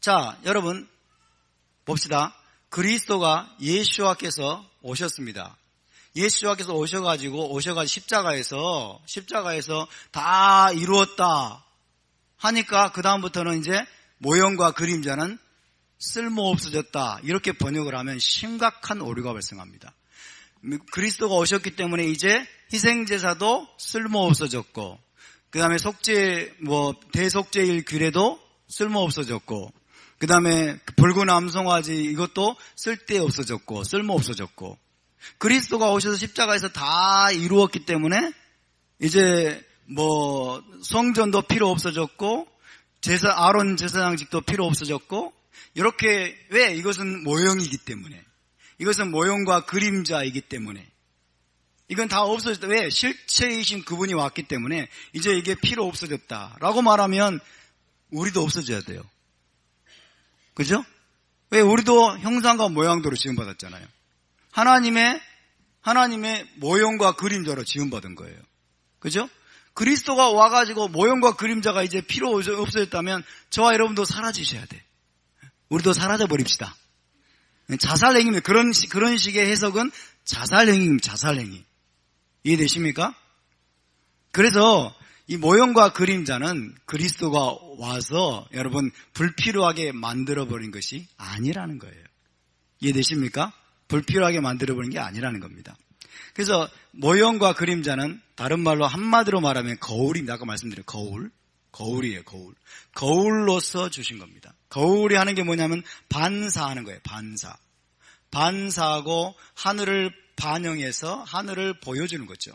자, 여러분 봅시다. 그리스도가 예수와께서 오셨습니다. 예수와께서 오셔가지고 십자가에서 다 이루었다 하니까 그 다음부터는 이제 모형과 그림자는 쓸모없어졌다 이렇게 번역을 하면 심각한 오류가 발생합니다. 그리스도가 오셨기 때문에 이제 희생제사도 쓸모없어졌고 그 다음에 대속죄일 규례도 쓸모없어졌고 그 다음에 붉은 암송아지 이것도 쓸모없어졌고 그리스도가 오셔서 십자가에서 다 이루었기 때문에 이제 성전도 필요 없어졌고 아론 제사장직도 필요 없어졌고 이렇게 왜? 이것은 모형이기 때문에 이것은 모형과 그림자이기 때문에 이건 다 없어졌다. 왜? 실체이신 그분이 왔기 때문에 이제 이게 필요 없어졌다라고 말하면 우리도 없어져야 돼요. 그죠? 왜? 우리도 형상과 모양대로 지음받았잖아요. 하나님의 모형과 그림자로 지음받은 거예요. 그죠? 그리스도가 와가지고 모형과 그림자가 이제 필요 없어졌다면 저와 여러분도 사라지셔야 돼. 우리도 사라져 버립시다. 자살행위입니다. 그런 식의 해석은 자살행위입니다. 자살행위. 이해되십니까? 그래서 이 모형과 그림자는 그리스도가 와서 여러분 불필요하게 만들어버린 것이 아니라는 거예요. 이해되십니까? 불필요하게 만들어버린 게 아니라는 겁니다. 그래서 모형과 그림자는 다른 말로 한마디로 말하면 거울입니다. 아까 말씀드린 거울이에요. 거울로서 주신 겁니다. 거울이 하는 게 뭐냐면 반사하는 거예요. 반사하고 하늘을 반영해서 하늘을 보여주는 거죠.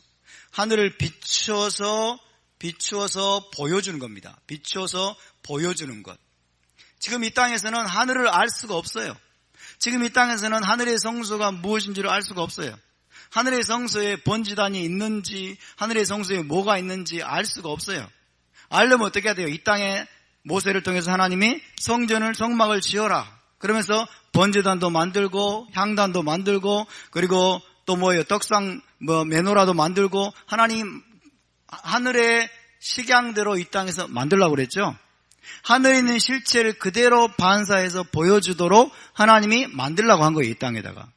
하늘을 비추어서 보여주는 겁니다. 비추어서 보여주는 것. 지금 이 땅에서는 하늘을 알 수가 없어요. 지금 이 땅에서는 하늘의 성소가 무엇인지를 알 수가 없어요. 하늘의 성소에 번지단이 있는지 하늘의 성소에 뭐가 있는지 알 수가 없어요. 알려면 어떻게 해야 돼요? 이 땅에 모세를 통해서 하나님이 성막을 지어라. 그러면서 번제단도 만들고 향단도 만들고 그리고 또 떡상 메노라도 만들고 하나님 하늘의 식양대로 이 땅에서 만들라고 그랬죠. 하늘에 있는 실체를 그대로 반사해서 보여주도록 하나님이 만들라고 한 거예요. 이 땅에다가.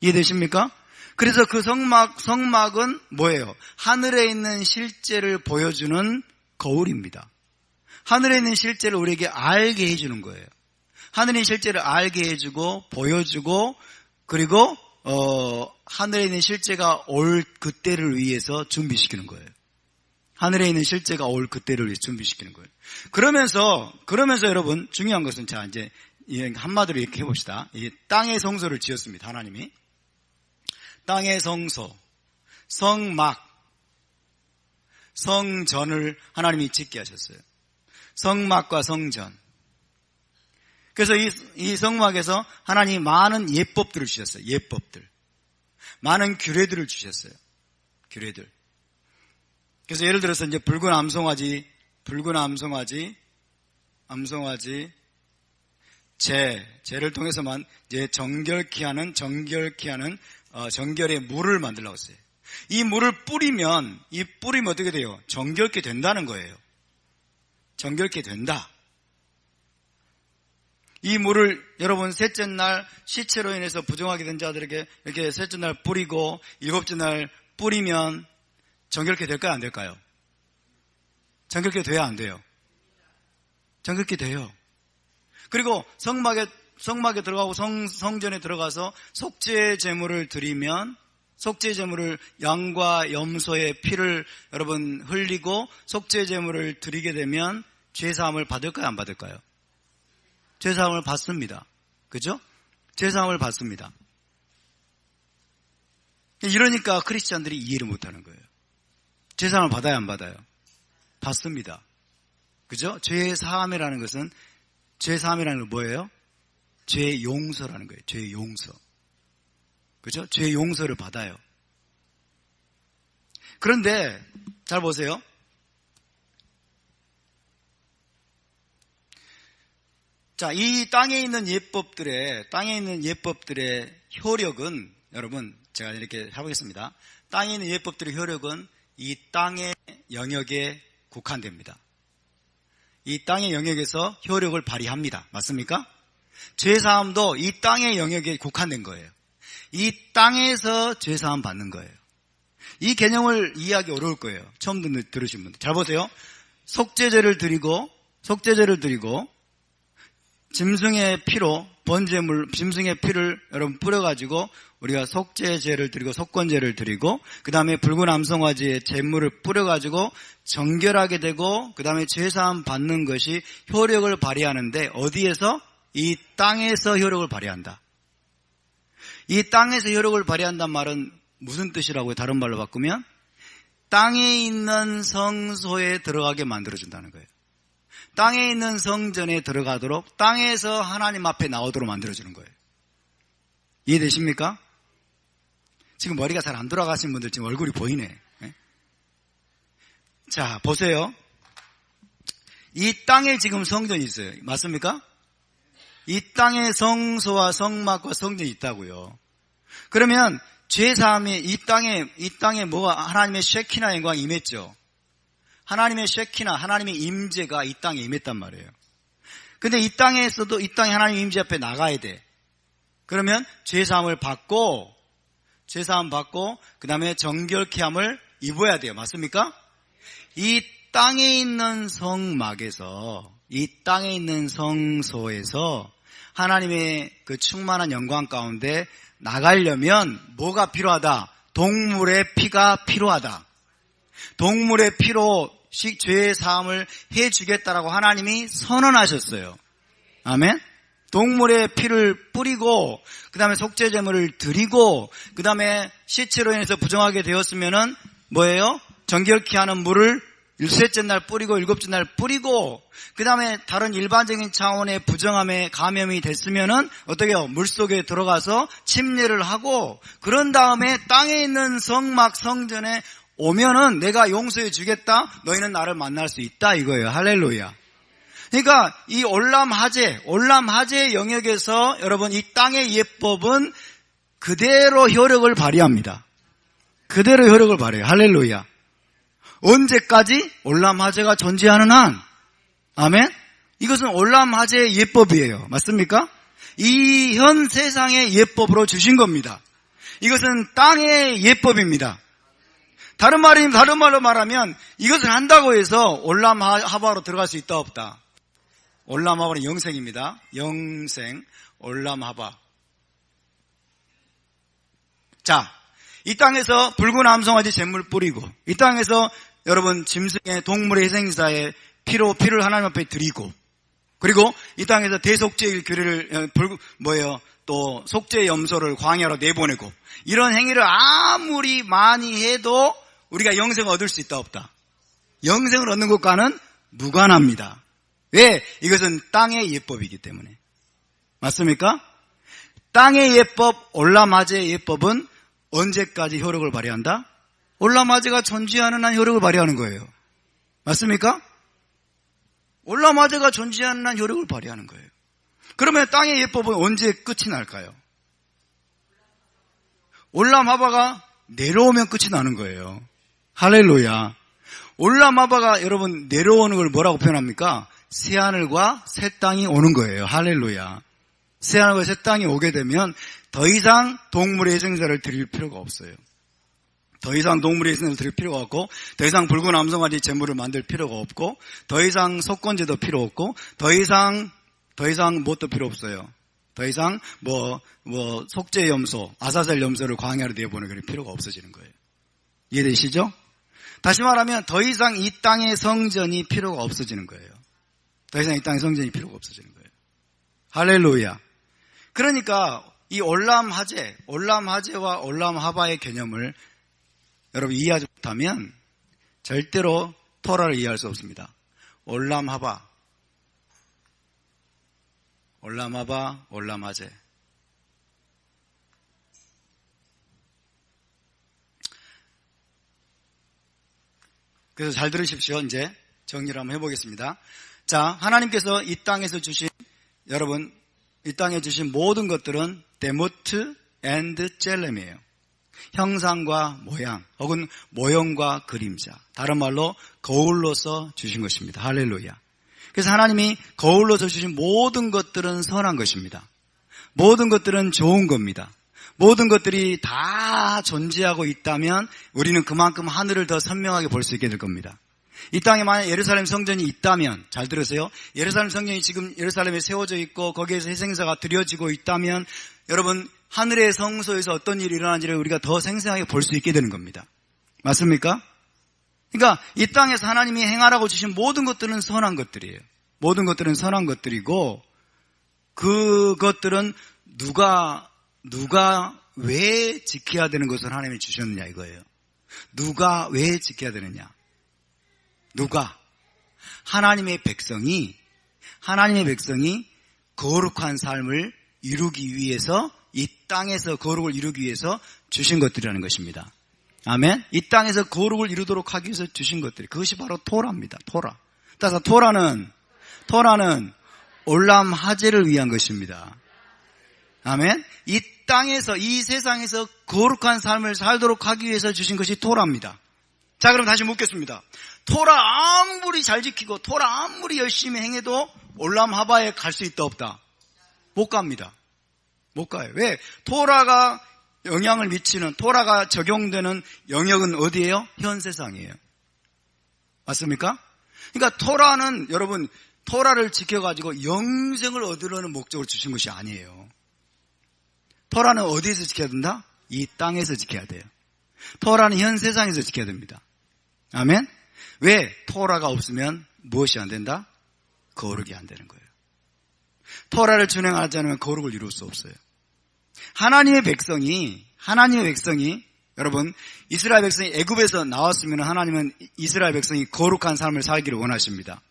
이해되십니까? 그래서 그 성막은 뭐예요? 하늘에 있는 실제를 보여주는 거울입니다. 하늘에 있는 실제를 우리에게 알게 해주는 거예요. 하늘의 실제를 알게 해주고 보여주고 그리고 하늘에 있는 실제가 올 그때를 위해서 준비시키는 거예요. 하늘에 있는 실제가 올 그때를 위해서 준비시키는 거예요. 그러면서 여러분 중요한 것은 자 이제 한마디로 이렇게 해봅시다. 이게 땅의 성소를 지었습니다. 하나님이 땅의 성소, 성막, 성전을 하나님이 짓게 하셨어요. 성막과 성전. 그래서 이 성막에서 하나님이 많은 예법들을 주셨어요. 예법들. 많은 규례들을 주셨어요. 규례들. 그래서 예를 들어서 이제 붉은 암송아지, 재를 통해서만 이제 정결케 하는 정결의 물을 만들라고 했어요. 이 물을 뿌리면 어떻게 돼요? 정결케 된다는 거예요. 정결케 된다. 이 물을 여러분 셋째 날 시체로 인해서 부정하게 된 자들에게 이렇게 셋째 날 뿌리고 일곱째 날 뿌리면 정결케 될까요? 안 될까요? 정결케 돼야 안 돼요? 정결케 돼요. 그리고 성막에 들어가고 성전에 들어가서 속죄 제물을 드리면 속죄 제물을 양과 염소의 피를 여러분 흘리고 속죄 제물을 드리게 되면 죄사함을 받을까요? 안 받을까요? 죄사함을 받습니다. 그죠? 죄사함을 받습니다. 이러니까 크리스찬들이 이해를 못하는 거예요. 죄사함을 받아야 안 받아요? 받습니다. 그죠? 죄사함이라는 것은 죄사함이라는 건 뭐예요? 죄 용서라는 거예요. 죄 용서. 그죠? 죄 용서를 받아요. 그런데 잘 보세요. 자, 이 땅에 있는 예법들의 효력은 여러분 제가 이렇게 해보겠습니다. 땅에 있는 예법들의 효력은 이 땅의 영역에 국한됩니다. 이 땅의 영역에서 효력을 발휘합니다. 맞습니까? 죄사함도 이 땅의 영역에 국한된 거예요. 이 땅에서 죄사함 받는 거예요. 이 개념을 이해하기 어려울 거예요. 처음 들으신 분들. 잘 보세요. 속죄제를 드리고 짐승의 피로 번제물, 짐승의 피를 여러분 뿌려가지고 우리가 속죄제를 드리고 속건제를 드리고 그 다음에 붉은 암송아지의 제물을 뿌려가지고 정결하게 되고 그 다음에 죄사함 받는 것이 효력을 발휘하는데 어디에서? 이 땅에서 효력을 발휘한다. 이 땅에서 효력을 발휘한다는 말은 무슨 뜻이라고요? 다른 말로 바꾸면 땅에 있는 성소에 들어가게 만들어준다는 거예요. 땅에 있는 성전에 들어가도록 땅에서 하나님 앞에 나오도록 만들어주는 거예요. 이해되십니까? 지금 머리가 잘 안 돌아가신 분들 지금 얼굴이 보이네. 자, 보세요. 이 땅에 지금 성전이 있어요. 맞습니까? 이 땅에 성소와 성막과 성전이 있다고요. 그러면 죄사함이 이 땅에 뭐가 하나님의 쉐키나 영광이 임했죠. 하나님의 쉐키나 하나님의 임재가 이 땅에 임했단 말이에요. 근데 이 땅에서도 이 땅에 하나님의 임재 앞에 나가야 돼. 그러면 죄사함을 받고 그 다음에 정결케 함을 입어야 돼요. 맞습니까? 이 땅에 있는 성막에서 이 땅에 있는 성소에서 하나님의 그 충만한 영광 가운데 나가려면 뭐가 필요하다? 동물의 피가 필요하다. 동물의 피로 죄의 사함을 해주겠다라고 하나님이 선언하셨어요. 아멘? 동물의 피를 뿌리고 그 다음에 속죄제물을 드리고 그 다음에 시체로 인해서 부정하게 되었으면은 뭐예요? 정결케 하는 물을 셋째 날 뿌리고 일곱째 날 뿌리고 그 다음에 다른 일반적인 차원의 부정함에 감염이 됐으면은 어떻게 해요? 물속에 들어가서 침례를 하고 그런 다음에 땅에 있는 성막 성전에 오면은 내가 용서해 주겠다. 너희는 나를 만날 수 있다 이거예요. 할렐루야. 그러니까 이 올람하제 영역에서 여러분 이 땅의 예법은 그대로 효력을 발휘합니다. 그대로 효력을 발휘해요. 할렐루야. 언제까지? 올람하제가 존재하는 한. 아멘. 이것은 올람하제의 예법이에요. 맞습니까? 이 현 세상의 예법으로 주신 겁니다. 이것은 땅의 예법입니다. 다른 말로 말하면 이것을 한다고 해서 올람하바로 들어갈 수 있다 없다. 올람하바는 영생입니다. 영생 올람하바. 자, 이 땅에서 붉은 암송아지 제물 뿌리고 이 땅에서 여러분 짐승의 동물의 희생사에 피를 하나님 앞에 드리고 그리고 이 땅에서 대속죄일 규례를 또 속죄 염소를 광야로 내보내고 이런 행위를 아무리 많이 해도 우리가 영생을 얻을 수 있다 없다. 영생을 얻는 것과는 무관합니다. 왜? 이것은 땅의 예법이기 때문에. 맞습니까? 땅의 예법, 올람하제의 예법은 언제까지 효력을 발휘한다? 올람하제가 존재하는 한 효력을 발휘하는 거예요. 맞습니까? 올람하제가 존재하는 한 효력을 발휘하는 거예요. 그러면 땅의 예법은 언제 끝이 날까요? 올람하바가 내려오면 끝이 나는 거예요. 할렐루야. 올람하바가 여러분 내려오는 걸 뭐라고 표현합니까? 새하늘과 새 땅이 오는 거예요. 할렐루야. 새하늘과 새 땅이 오게 되면 더 이상 동물의 희생자를 드릴 필요가 없어요. 더 이상 동물의 희생자를 드릴 필요가 없고, 더 이상 붉은 암송아지 제물을 만들 필요가 없고, 더 이상 속건제도 필요 없고, 더 이상 뭣도 필요 없어요. 더 이상 속죄 염소, 아사셀 염소를 광야로 내보내 그럴 필요가 없어지는 거예요. 이해되시죠? 다시 말하면 더 이상 이 땅의 성전이 필요가 없어지는 거예요. 더 이상 이 땅의 성전이 필요가 없어지는 거예요. 할렐루야. 그러니까 이 올람하제와 올람하바의 개념을 여러분 이해하지 못하면 절대로 토라를 이해할 수 없습니다. 올람하바, 올람하제. 그래서 잘 들으십시오. 이제 정리를 한번 해보겠습니다. 자, 하나님께서 이 땅에서 주신, 여러분, 이 땅에 주신 모든 것들은 데모트 앤드 젤렘이에요. 형상과 모양, 혹은 모형과 그림자. 다른 말로 거울로서 주신 것입니다. 할렐루야. 그래서 하나님이 거울로서 주신 모든 것들은 선한 것입니다. 모든 것들은 좋은 겁니다. 모든 것들이 다 존재하고 있다면 우리는 그만큼 하늘을 더 선명하게 볼 수 있게 될 겁니다. 이 땅에 만약 예루살렘 성전이 있다면, 잘 들으세요. 예루살렘 성전이 지금 예루살렘에 세워져 있고 거기에서 희생사가 드려지고 있다면 여러분, 하늘의 성소에서 어떤 일이 일어나는지를 우리가 더 생생하게 볼 수 있게 되는 겁니다. 맞습니까? 그러니까 이 땅에서 하나님이 행하라고 주신 모든 것들은 선한 것들이에요. 모든 것들은 선한 것들이고, 그것들은 누가 왜 지켜야 되는 것을 하나님이 주셨느냐 이거예요. 누가 왜 지켜야 되느냐? 누가? 하나님의 백성이 거룩한 삶을 이루기 위해서, 이 땅에서 거룩을 이루기 위해서 주신 것들이라는 것입니다. 아멘? 이 땅에서 거룩을 이루도록 하기 위해서 주신 것들이, 그것이 바로 토라입니다. 토라. 따라서 토라는 올람하제를 위한 것입니다. 아멘? 이 땅에서, 이 세상에서 거룩한 삶을 살도록 하기 위해서 주신 것이 토라입니다. 자, 그럼 다시 묻겠습니다. 토라 아무리 잘 지키고 토라 아무리 열심히 행해도 올람하바에 갈 수 있다 없다? 못 갑니다. 못 가요. 왜? 토라가 영향을 미치는, 토라가 적용되는 영역은 어디예요? 현 세상이에요. 맞습니까? 그러니까 토라는, 여러분, 토라를 지켜가지고 영생을 얻으려는 목적으로 주신 것이 아니에요. 토라는 어디에서 지켜야 된다? 이 땅에서 지켜야 돼요. 토라는 현 세상에서 지켜야 됩니다. 아멘? 왜? 토라가 없으면 무엇이 안 된다? 거룩이 안 되는 거예요. 토라를 준행하지 않으면 거룩을 이룰 수 없어요. 하나님의 백성이, 여러분, 이스라엘 백성이 애굽에서 나왔으면 하나님은 이스라엘 백성이 거룩한 삶을 살기를 원하십니다.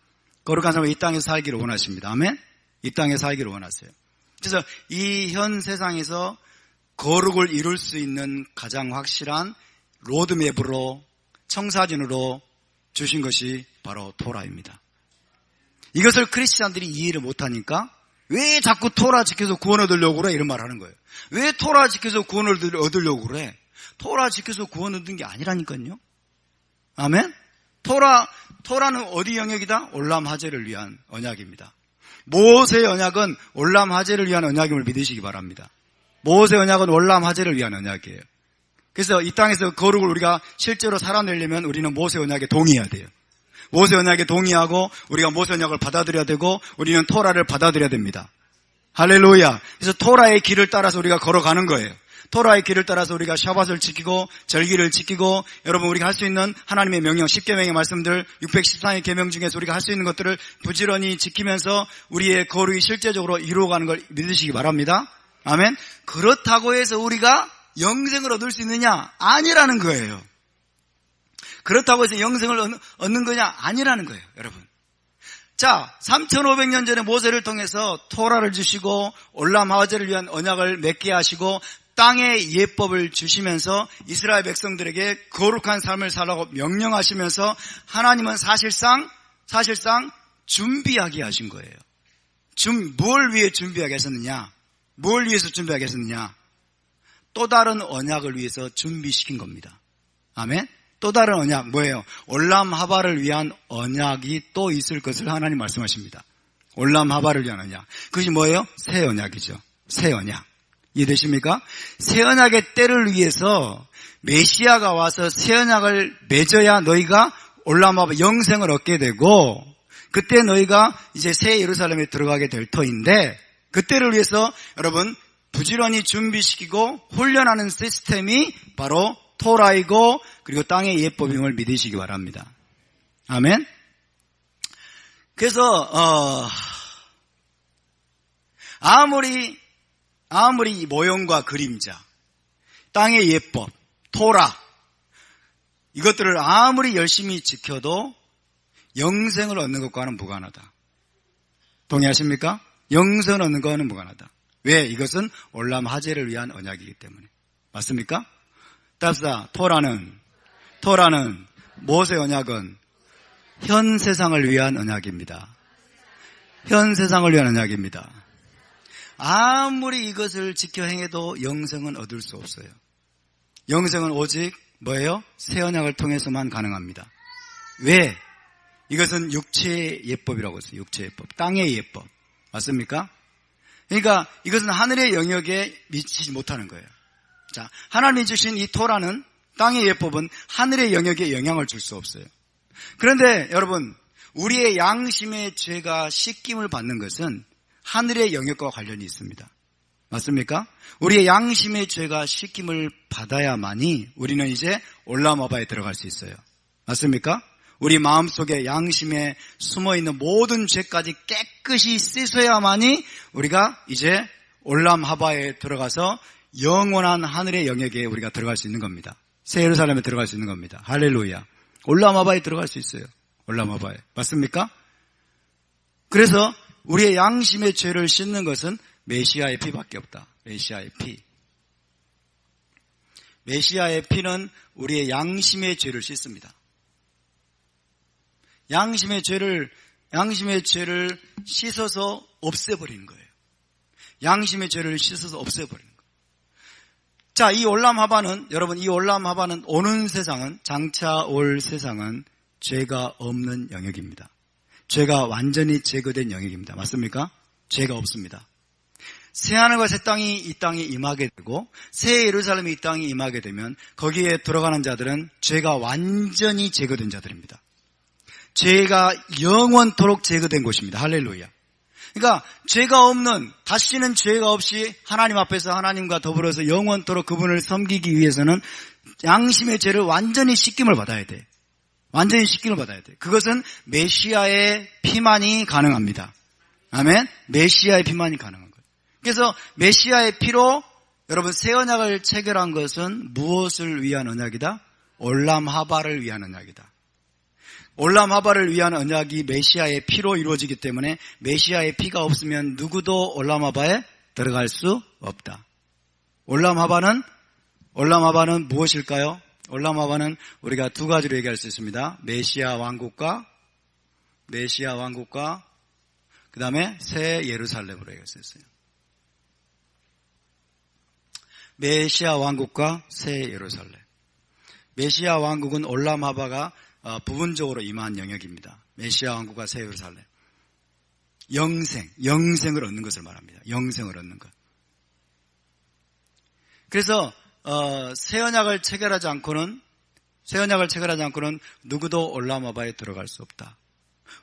거룩한 삶을 이 땅에서 살기를 원하십니다. 아멘? 이 땅에 살기를 원하세요. 그래서 이 현 세상에서 거룩을 이룰 수 있는 가장 확실한 로드맵으로, 청사진으로 주신 것이 바로 토라입니다. 이것을 크리스찬들이 이해를 못하니까 왜 자꾸 토라 지켜서 구원 얻으려고 그래? 이런 말 하는 거예요. 왜 토라 지켜서 구원을 얻으려고 그래? 토라 지켜서 구원 얻은 게 아니라니까요. 아멘? 토라는 어디 영역이다? 올람하제를 위한 언약입니다. 모세의 언약은 올람하제를 위한 언약임을 믿으시기 바랍니다. 모세의 언약은 올람하제를 위한 언약이에요. 그래서 이 땅에서 거룩을 우리가 실제로 살아내려면 우리는 모세 언약에 동의해야 돼요. 모세 언약에 동의하고 우리가 모세 언약을 받아들여야 되고 우리는 토라를 받아들여야 됩니다. 할렐루야. 그래서 토라의 길을 따라서 우리가 걸어가는 거예요. 토라의 길을 따라서 우리가 샤밧을 지키고 절기를 지키고, 여러분 우리가 할 수 있는 하나님의 명령, 10계명의 말씀들, 614의 계명 중에서 우리가 할 수 있는 것들을 부지런히 지키면서 우리의 거룩이 실제적으로 이루어가는 걸 믿으시기 바랍니다. 아멘. 그렇다고 해서 우리가 영생을 얻을 수 있느냐? 아니라는 거예요. 그렇다고 해서 영생을 얻는 거냐? 아니라는 거예요, 여러분. 자, 3,500년 전에 모세를 통해서 토라를 주시고 올람하제를 위한 언약을 맺게 하시고 땅의 예법을 주시면서 이스라엘 백성들에게 거룩한 삶을 살라고 명령하시면서 하나님은 사실상 준비하게 하신 거예요. 뭘 위해 준비하게 하셨느냐? 뭘 위해서 준비하게 하셨느냐? 또 다른 언약을 위해서 준비시킨 겁니다. 아멘? 또 다른 언약 뭐예요? 올람하바를 위한 언약이 또 있을 것을 하나님 말씀하십니다. 올람하바를 위한 언약. 그것이 뭐예요? 새 언약이죠. 새 언약. 이해되십니까? 새 언약의 때를 위해서 메시아가 와서 새 언약을 맺어야 너희가 올람하바 영생을 얻게 되고, 그때 너희가 이제 새 예루살렘에 들어가게 될 터인데, 그때를 위해서 여러분 부지런히 준비시키고 훈련하는 시스템이 바로 토라이고, 그리고 땅의 예법임을 믿으시기 바랍니다. 아멘. 그래서 아무리 모형과 그림자, 땅의 예법, 토라, 이것들을 아무리 열심히 지켜도 영생을 얻는 것과는 무관하다. 동의하십니까? 영생을 얻는 것과는 무관하다. 왜? 이것은 올람 하제를 위한 언약이기 때문에. 맞습니까? 따라서 토라는 모세 언약은 현 세상을 위한 언약입니다. 현 세상을 위한 언약입니다. 아무리 이것을 지켜 행해도 영생은 얻을 수 없어요. 영생은 오직 뭐예요? 새 언약을 통해서만 가능합니다. 왜? 이것은 육체의 예법이라고 했어요. 육체의 예법. 땅의 예법. 맞습니까? 그러니까 이것은 하늘의 영역에 미치지 못하는 거예요. 자, 하나님이 주신 이 토라는, 땅의 예법은 하늘의 영역에 영향을 줄 수 없어요. 그런데 여러분, 우리의 양심의 죄가 씻김을 받는 것은 하늘의 영역과 관련이 있습니다. 맞습니까? 우리의 양심의 죄가 씻김을 받아야만이 우리는 이제 올람하바에 들어갈 수 있어요. 맞습니까? 우리 마음속에 양심에 숨어있는 모든 죄까지 깨끗이 씻어야만이 우리가 이제 올람하바에 들어가서 영원한 하늘의 영역에 우리가 들어갈 수 있는 겁니다. 새 예루살렘에 들어갈 수 있는 겁니다. 할렐루야. 올람하바에 들어갈 수 있어요. 올람하바에. 맞습니까? 그래서 우리의 양심의 죄를 씻는 것은 메시아의 피밖에 없다. 메시아의 피. 메시아의 피는 우리의 양심의 죄를 씻습니다. 양심의 죄를 씻어서 없애버리는 거예요. 양심의 죄를 씻어서 없애버리는 거예요. 자, 이 올람하바는, 여러분, 이 올람하바는 오는 세상은, 장차 올 세상은 죄가 없는 영역입니다. 죄가 완전히 제거된 영역입니다. 맞습니까? 죄가 없습니다. 새하늘과 새 땅이 이 땅에 임하게 되고 새 예루살렘이 이 땅에 임하게 되면 거기에 들어가는 자들은 죄가 완전히 제거된 자들입니다. 죄가 영원토록 제거된 곳입니다. 할렐루야. 그러니까 죄가 없는, 다시는 죄가 없이 하나님 앞에서 하나님과 더불어서 영원토록 그분을 섬기기 위해서는 양심의 죄를 완전히 씻김을 받아야 돼. 완전히 씻김을 받아야 돼. 그것은 메시아의 피만이 가능합니다. 아멘. 메시아의 피만이 가능한 거예요. 그래서 메시아의 피로 여러분 새 언약을 체결한 것은 무엇을 위한 언약이다? 올람하바를 위한 언약이다. 올람하바를 위한 언약이 메시아의 피로 이루어지기 때문에 메시아의 피가 없으면 누구도 올람하바에 들어갈 수 없다. 올람하바는 무엇일까요? 올람하바는 우리가 두 가지로 얘기할 수 있습니다. 메시아 왕국과 그 다음에 새 예루살렘으로 얘기할 수 있어요. 메시아 왕국과 새 예루살렘. 메시아 왕국은 올람하바가 부분적으로 임한 영역입니다. 메시아 왕국과 새 예루살렘. 영생을 얻는 것을 말합니다. 영생을 얻는 것. 그래서 새 언약을 체결하지 않고는 누구도 올람하바에 들어갈 수 없다.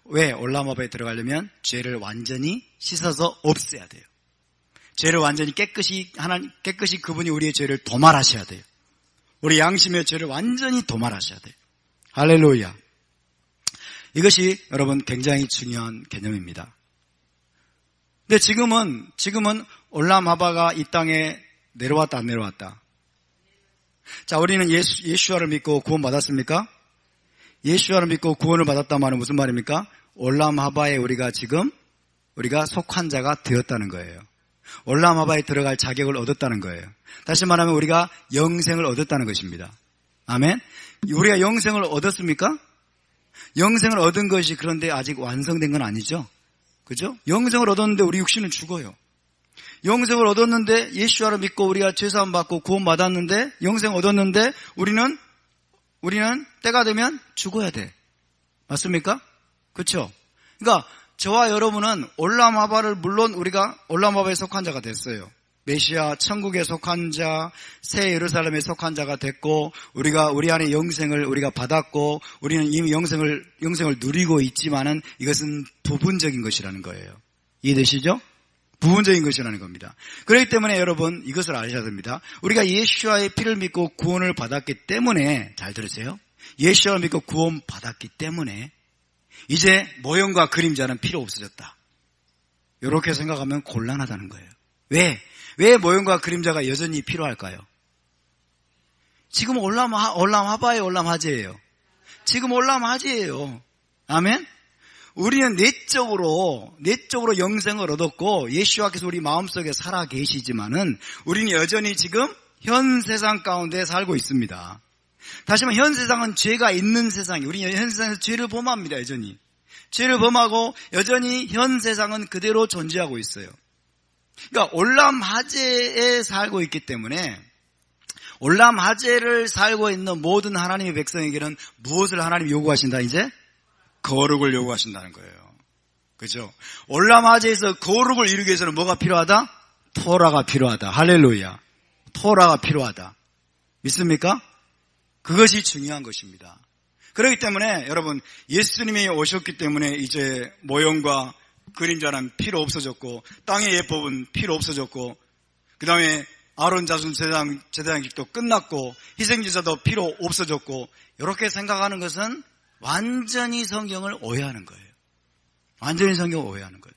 왜? 올람하바에 들어가려면 죄를 완전히 씻어서 없애야 돼요. 죄를 완전히 깨끗이 그분이 우리의 죄를 도말하셔야 돼요. 우리 양심의 죄를 완전히 도말하셔야 돼요. 할렐루야. 이것이 여러분 굉장히 중요한 개념입니다. 근데 지금은 올람하바가 이 땅에 내려왔다 안 내려왔다? 자, 우리는 예수와를 믿고 구원받았습니까? 예수와를 믿고 구원을 받았단 말은 무슨 말입니까? 올람하바에 우리가 속한 자가 되었다는 거예요. 올람하바에 들어갈 자격을 얻었다는 거예요. 다시 말하면 우리가 영생을 얻었다는 것입니다. 아멘. 우리가 영생을 얻었습니까? 영생을 얻은 것이 그런데 아직 완성된 건 아니죠. 그죠? 영생을 얻었는데 우리 육신은 죽어요. 영생을 얻었는데 예수와를 믿고 우리가 죄사함 받고 구원 받았는데 영생 얻었는데 우리는 우리는 때가 되면 죽어야 돼. 맞습니까? 그렇죠? 그러니까 저와 여러분은 올람하바를 물론 우리가 올람하바에 속한 자가 됐어요. 메시아 천국에 속한 자, 새 예루살렘에 속한 자가 됐고 우리 안에 영생을 우리가 받았고 우리는 이미 영생을 누리고 있지만은 이것은 부분적인 것이라는 거예요. 이해되시죠? 부분적인 것이라는 겁니다. 그렇기 때문에 여러분 이것을 아셔야 됩니다. 우리가 예수와의 피를 믿고 구원을 받았기 때문에 잘 들으세요. 예수를 믿고 구원 받았기 때문에 이제 모형과 그림자는 필요 없어졌다. 이렇게 생각하면 곤란하다는 거예요. 왜 모형과 그림자가 여전히 필요할까요? 지금 올람하바의 올람하제예요. 지금 올람하제예요. 아멘? 우리는 내적으로 영생을 얻었고 예수와께서 우리 마음속에 살아 계시지만은 우리는 여전히 지금 현 세상 가운데 살고 있습니다. 다시 말하면 현 세상은 죄가 있는 세상이에요. 우리는 현 세상에서 죄를 범합니다. 여전히. 죄를 범하고 여전히 현 세상은 그대로 존재하고 있어요. 그러니까 올람하제에 살고 있기 때문에 올람하제를 살고 있는 모든 하나님의 백성에게는 무엇을 하나님이 요구하신다 이제? 거룩을 요구하신다는 거예요. 그죠? 올람하제에서 거룩을 이루기 위해서는 뭐가 필요하다? 토라가 필요하다. 할렐루야. 토라가 필요하다. 믿습니까? 그것이 중요한 것입니다. 그렇기 때문에 여러분 예수님이 오셨기 때문에 이제 모형과 그림자는 필요 없어졌고 땅의 예법은 필요 없어졌고 그 다음에 아론 자손 제사장직도 끝났고 희생제사도 필요 없어졌고 이렇게 생각하는 것은 완전히 성경을 오해하는 거예요. 완전히 성경을 오해하는 거예요.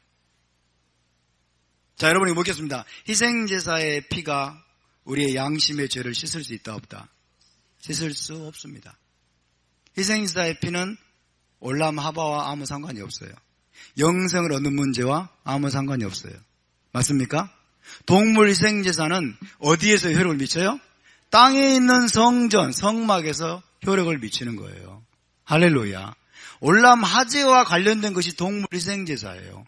자, 여러분이 묻겠습니다. 희생제사의 피가 우리의 양심의 죄를 씻을 수 있다 없다? 씻을 수 없습니다. 희생제사의 피는 올람하바와 아무 상관이 없어요. 영생을 얻는 문제와 아무 상관이 없어요. 맞습니까? 동물 희생제사는 어디에서 효력을 미쳐요? 땅에 있는 성전, 성막에서 효력을 미치는 거예요. 할렐루야. 올람하제와 관련된 것이 동물 희생제사예요.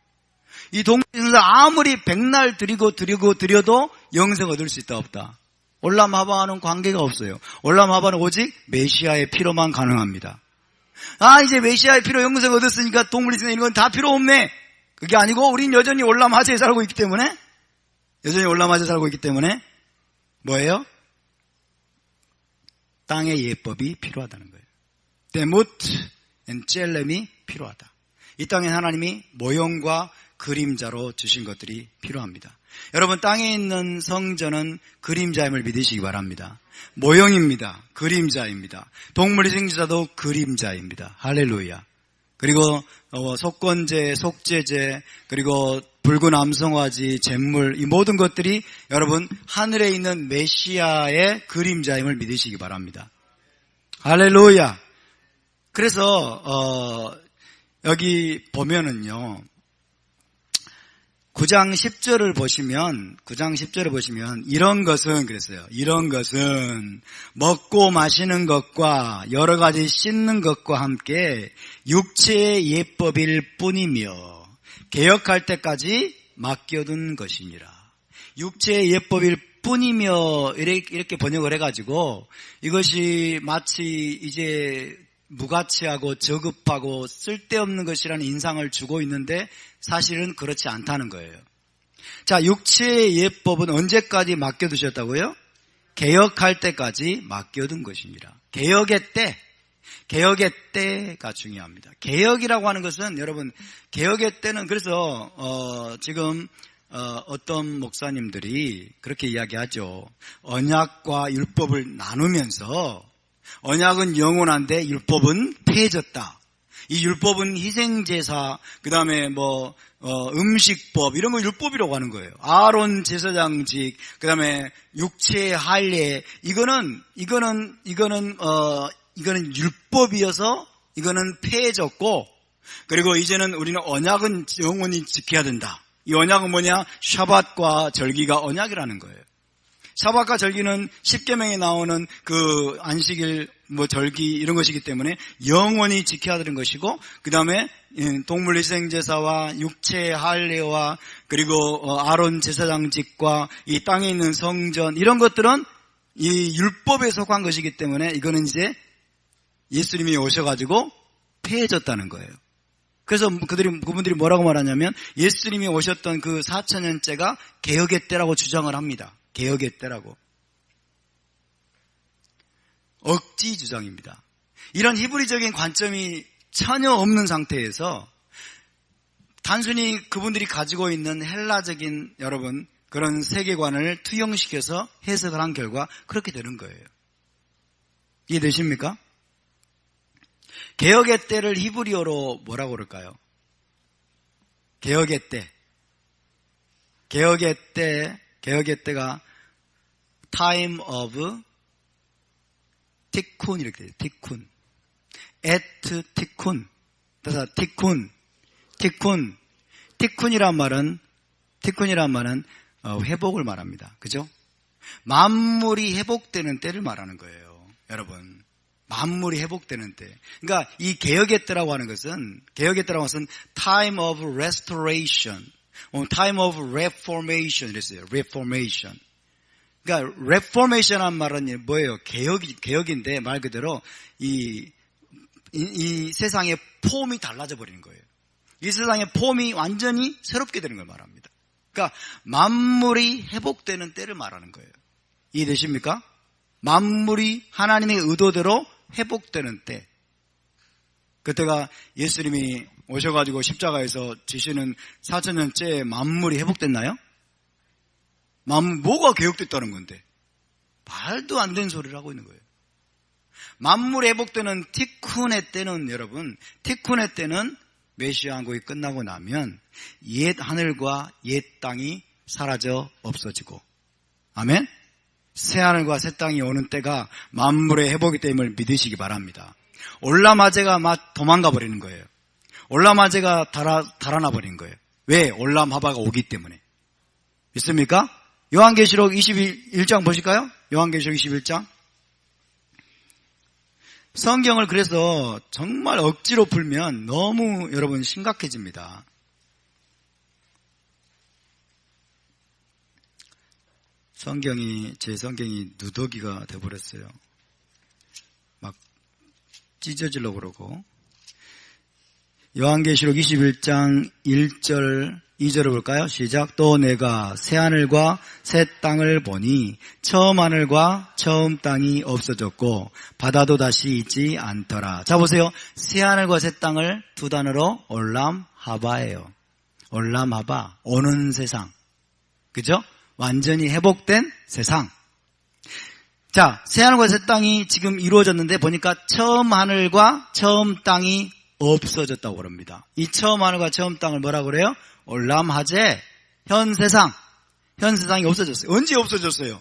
이 동물 희생제사 아무리 백날 드려도 영생 얻을 수 있다 없다? 올람하바와는 관계가 없어요. 올람하바는 오직 메시아의 피로만 가능합니다. 이제 메시아의 피로 영생 얻었으니까 동물 희생 이런 건 다 필요 없네. 그게 아니고 우린 여전히 올람하제에 살고 있기 때문에 뭐예요? 땅의 예법이 필요하다는 거예요. 데무트 앤 젤렘이 필요하다. 이 땅에 하나님이 모형과 그림자로 주신 것들이 필요합니다. 여러분 땅에 있는 성전은 그림자임을 믿으시기 바랍니다. 모형입니다. 그림자입니다. 동물희생제사도 그림자입니다. 할렐루야. 그리고 속건제, 속죄제, 그리고 붉은 암송아지, 잿물 이 모든 것들이 여러분 하늘에 있는 메시아의 그림자임을 믿으시기 바랍니다. 할렐루야. 그래서 여기 보면은요. 9장 10절을 보시면 이런 것은 그랬어요. 이런 것은 먹고 마시는 것과 여러 가지 씻는 것과 함께 육체의 예법일 뿐이며 개혁할 때까지 맡겨둔 것이니라. 육체의 예법일 뿐이며 이렇게 번역을 해가지고 이것이 마치 이제 무가치하고 저급하고 쓸데없는 것이라는 인상을 주고 있는데 사실은 그렇지 않다는 거예요. 자, 육체의 예법은 언제까지 맡겨두셨다고요? 개혁할 때까지 맡겨둔 것이니라. 개혁의 때가 중요합니다. 개혁이라고 하는 것은 여러분 개혁의 때는 그래서 지금 어떤 목사님들이 그렇게 이야기하죠. 언약과 율법을 나누면서 언약은 영원한데 율법은 폐해졌다. 이 율법은 희생제사, 그 다음에 음식법, 이런 거 율법이라고 하는 거예요. 아론 제사장직, 그 다음에 육체의 할례, 이거는 율법이어서 이거는 폐해졌고, 그리고 이제는 우리는 언약은 영원히 지켜야 된다. 이 언약은 뭐냐? 샤밧과 절기가 언약이라는 거예요. 샤밧과 절기는 십계명에 나오는 그 안식일, 절기 이런 것이기 때문에 영원히 지켜야 되는 것이고, 그 다음에 동물 희생제사와 육체의 할례와 그리고 아론 제사장직과 이 땅에 있는 성전 이런 것들은 이 율법에 속한 것이기 때문에 이거는 이제 예수님이 오셔가지고 폐해졌다는 거예요. 그래서 그분들이 뭐라고 말하냐면 예수님이 오셨던 그 4,000년째가 개혁의 때라고 주장을 합니다. 개혁의 때라고. 억지 주장입니다. 이런 히브리적인 관점이 전혀 없는 상태에서 단순히 그분들이 가지고 있는 헬라적인 여러분 그런 세계관을 투영시켜서 해석을 한 결과 그렇게 되는 거예요. 이해되십니까? 개혁의 때를 히브리어로 뭐라고 그럴까요? 개혁의 때. 개혁의 때가 time of 티쿤 이렇게 돼요. 티쿤. at 티쿤. 그래서 티쿤이란 말은 회복을 말합니다. 그죠? 만물이 회복되는 때를 말하는 거예요. 여러분. 만물이 회복되는 때. 그러니까 이 개혁의 때라고 하는 것은 time of restoration, time of reformation 이랬어요. reformation. 그러니까 reformation한 말은 뭐예요? 개혁인데 말 그대로 이 세상의 폼이 달라져 버리는 거예요. 이 세상의 폼이 완전히 새롭게 되는 걸 말합니다. 그러니까 만물이 회복되는 때를 말하는 거예요. 이해되십니까? 만물이 하나님의 의도대로 회복되는 때. 그때가 예수님이 오셔가지고 십자가에서 지시는 4,000년째 만물이 회복됐나요? 뭐가 개혁됐다는 건데? 말도 안 되는 소리를 하고 있는 거예요. 만물이 회복되는 티쿤의 때는 여러분, 티쿤의 때는 메시아 왕국이 끝나고 나면 옛 하늘과 옛 땅이 사라져 없어지고, 아멘? 새 하늘과 새 땅이 오는 때가 만물의 회복이 됨을 믿으시기 바랍니다. 올라마제가 막 도망가 버리는 거예요. 올라마제가 달아나 버린 거예요. 왜? 올람하바가 오기 때문에. 믿습니까? 요한계시록 21장 보실까요? 요한계시록 21장. 성경을 그래서 정말 억지로 풀면 너무 여러분 심각해집니다. 제 성경이 누더기가 돼버렸어요. 막 찢어지려고 그러고. 요한계시록 21장 1절 2절을 볼까요? 시작. 또 내가 새하늘과 새 땅을 보니 처음 하늘과 처음 땅이 없어졌고 바다도 다시 있지 않더라. 자 보세요. 새하늘과 새 땅을 두 단어로 올람하바예요. 올람하바, 오는 세상. 그죠? 완전히 회복된 세상. 자, 새하늘과 새 땅이 지금 이루어졌는데 보니까 처음 하늘과 처음 땅이 없어졌다고 그럽니다. 이 처음 하늘과 처음 땅을 뭐라고 그래요? 올람하제, 현 세상이 없어졌어요. 언제 없어졌어요?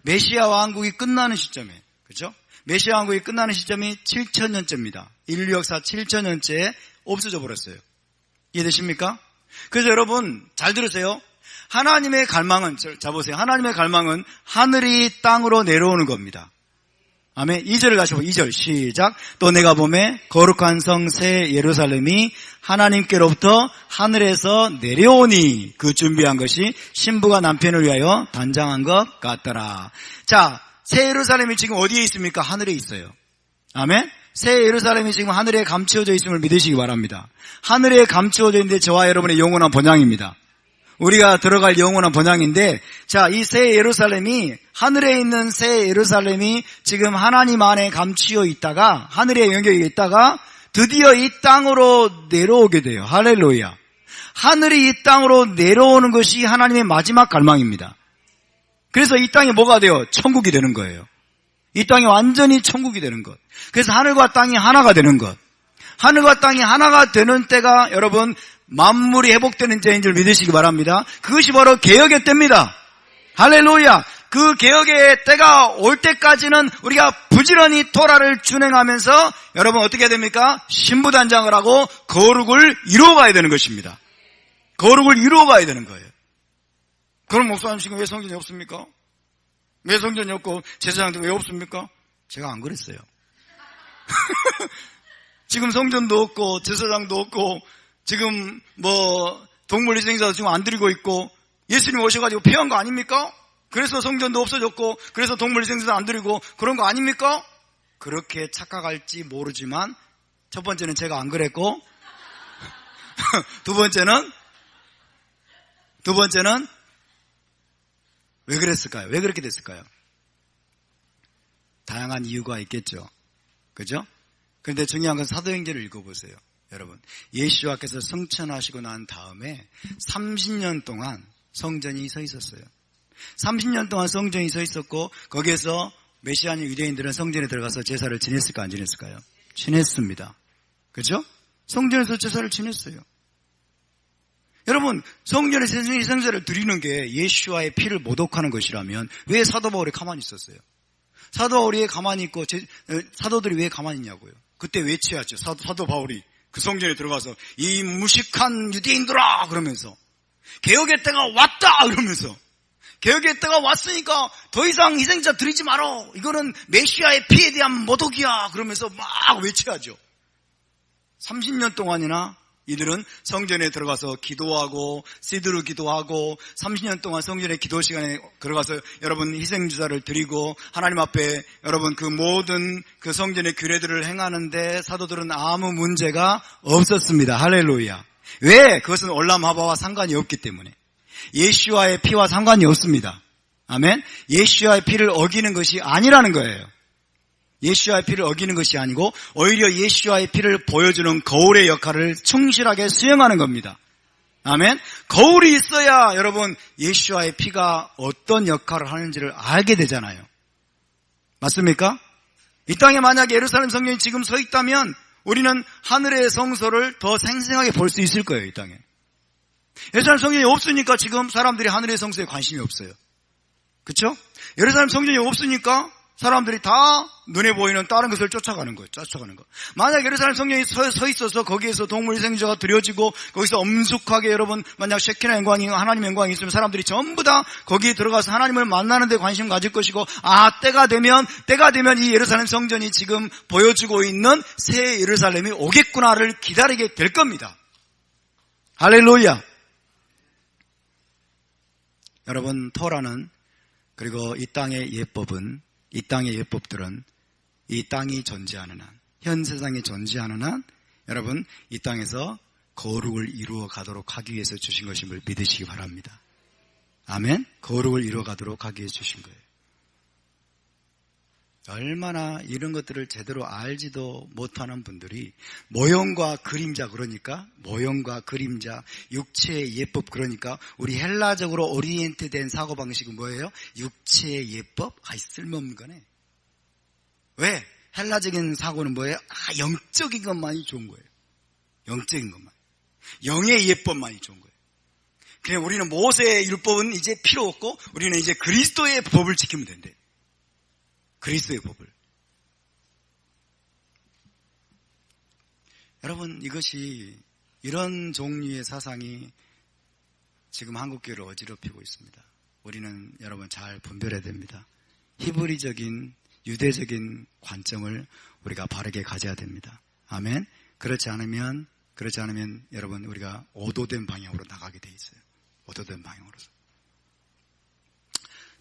메시아 왕국이 끝나는 시점에, 그렇죠? 메시아 왕국이 끝나는 시점이 7,000년째입니다. 인류 역사 7,000년째에 없어져 버렸어요. 이해되십니까? 그래서 여러분 잘 들으세요. 하나님의 갈망은, 자 보세요. 하나님의 갈망은 하늘이 땅으로 내려오는 겁니다. 아멘. 2절을 다시 보고 2절 시작. 또 내가 보매 거룩한 성 새 예루살렘이 하나님께로부터 하늘에서 내려오니 그 준비한 것이 신부가 남편을 위하여 단장한 것 같더라. 자, 새 예루살렘이 지금 어디에 있습니까? 하늘에 있어요. 아멘. 새 예루살렘이 지금 하늘에 감추어져 있음을 믿으시기 바랍니다. 하늘에 감추어져 있는데 저와 여러분의 영원한 본향입니다. 우리가 들어갈 영원한 본향인데, 자, 이 새 예루살렘이, 하늘에 있는 새 예루살렘이 지금 하나님 안에 감추어 있다가, 하늘에 연결이 있다가, 드디어 이 땅으로 내려오게 돼요. 할렐루야. 하늘이 이 땅으로 내려오는 것이 하나님의 마지막 갈망입니다. 그래서 이 땅이 뭐가 돼요? 천국이 되는 거예요. 이 땅이 완전히 천국이 되는 것. 그래서 하늘과 땅이 하나가 되는 것. 하늘과 땅이 하나가 되는 때가 여러분 만물이 회복되는 때인 줄 믿으시기 바랍니다. 그것이 바로 개혁의 때입니다. 할렐루야. 그 개혁의 때가 올 때까지는 우리가 부지런히 토라를 준행하면서 여러분 어떻게 해야 됩니까? 신부단장을 하고 거룩을 이루어가야 되는 것입니다. 거룩을 이루어가야 되는 거예요. 그럼 목사님 지금 왜 성전이 없습니까? 왜 성전이 없고 제사장도 왜 없습니까? 제가 안 그랬어요. 지금 성전도 없고 제사장도 없고 지금 동물희생자도 지금 안 드리고 있고 예수님 오셔가지고 피한 거 아닙니까? 그래서 성전도 없어졌고 그래서 동물희생자도 안 드리고 그런 거 아닙니까? 그렇게 착각할지 모르지만 첫 번째는 제가 안 그랬고 두 번째는 왜 그랬을까요? 왜 그렇게 됐을까요? 다양한 이유가 있겠죠. 그죠? 그런데 중요한 건 사도행전을 읽어보세요. 여러분, 예수와께서 승천하시고 난 다음에 30년 동안 성전이 서 있었어요. 30년 동안 성전이 서 있었고 거기에서 메시아인 유대인들은 성전에 들어가서 제사를 지냈을까 안 지냈을까요? 지냈습니다. 그죠? 성전에서 제사를 지냈어요. 여러분, 성전에 생제를 드리는 게 예수와의 피를 모독하는 것이라면 왜 사도 바울이 가만히 있었어요? 사도 바울이 왜 가만히 있고 사도들이 왜 가만히 있냐고요? 그때 외쳐야죠. 사도 바울이 그 성전에 들어가서 이 무식한 유대인들아 그러면서 개혁의 때가 왔다 그러면서 개혁의 때가 왔으니까 더 이상 희생자 드리지 마라. 이거는 메시아의 피에 대한 모독이야 그러면서 막 외쳐야죠. 30년 동안이나 이들은 성전에 들어가서 기도하고 시드로 기도하고 30년 동안 성전의 기도 시간에 들어가서 여러분 희생주사를 드리고 하나님 앞에 여러분 그 모든 그 성전의 규례들을 행하는데 사도들은 아무 문제가 없었습니다. 할렐루야. 왜? 그것은 올람하바와 상관이 없기 때문에. 예수와의 피와 상관이 없습니다. 아멘. 예수와의 피를 어기는 것이 아니라는 거예요. 예수와의 피를 어기는 것이 아니고 오히려 예수와의 피를 보여주는 거울의 역할을 충실하게 수행하는 겁니다. 아멘. 거울이 있어야 여러분 예수와의 피가 어떤 역할을 하는지를 알게 되잖아요. 맞습니까? 이 땅에 만약에 예루살렘 성전이 지금 서 있다면 우리는 하늘의 성소를 더 생생하게 볼 수 있을 거예요. 이 땅에. 예루살렘 성전이 없으니까 지금 사람들이 하늘의 성소에 관심이 없어요. 그렇죠? 예루살렘 성전이 없으니까 사람들이 다 눈에 보이는 다른 것을 쫓아가는 거예요. 만약 예루살렘 성전이 서 있어서 거기에서 동물 희생제가 드려지고 거기서 엄숙하게 여러분 만약 셰키나 영광이 하나님의 영광이 있으면 사람들이 전부 다 거기에 들어가서 하나님을 만나는 데 관심 가질 것이고 때가 되면 이 예루살렘 성전이 지금 보여주고 있는 새 예루살렘이 오겠구나를 기다리게 될 겁니다. 할렐루야. 여러분 토라는 그리고 이 땅의 예법은 이 땅의 예법들은 이 땅이 존재하는 한, 현 세상이 존재하는 한 여러분 이 땅에서 거룩을 이루어 가도록 하기 위해서 주신 것임을 믿으시기 바랍니다. 아멘. 거룩을 이루어 가도록 하기 위해서 주신 거예요. 얼마나 이런 것들을 제대로 알지도 못하는 분들이 모형과 그림자 그러니까 모형과 그림자 육체의 예법 그러니까 우리 헬라적으로 오리엔트된 사고방식은 뭐예요? 육체의 예법? 쓸모없는 거네. 왜? 헬라적인 사고는 뭐예요? 영적인 것만이 좋은 거예요. 영적인 것만. 영의 예법만이 좋은 거예요. 그냥 우리는 모세의 율법은 이제 필요 없고 우리는 이제 그리스도의 법을 지키면 된대. 그리스도의 법을. 여러분 이것이 이런 종류의 사상이 지금 한국교회를 어지럽히고 있습니다. 우리는 여러분 잘 분별해야 됩니다. 히브리적인 유대적인 관점을 우리가 바르게 가져야 됩니다. 아멘. 그렇지 않으면 여러분 우리가 오도된 방향으로 나가게 돼 있어요. 오도된 방향으로서.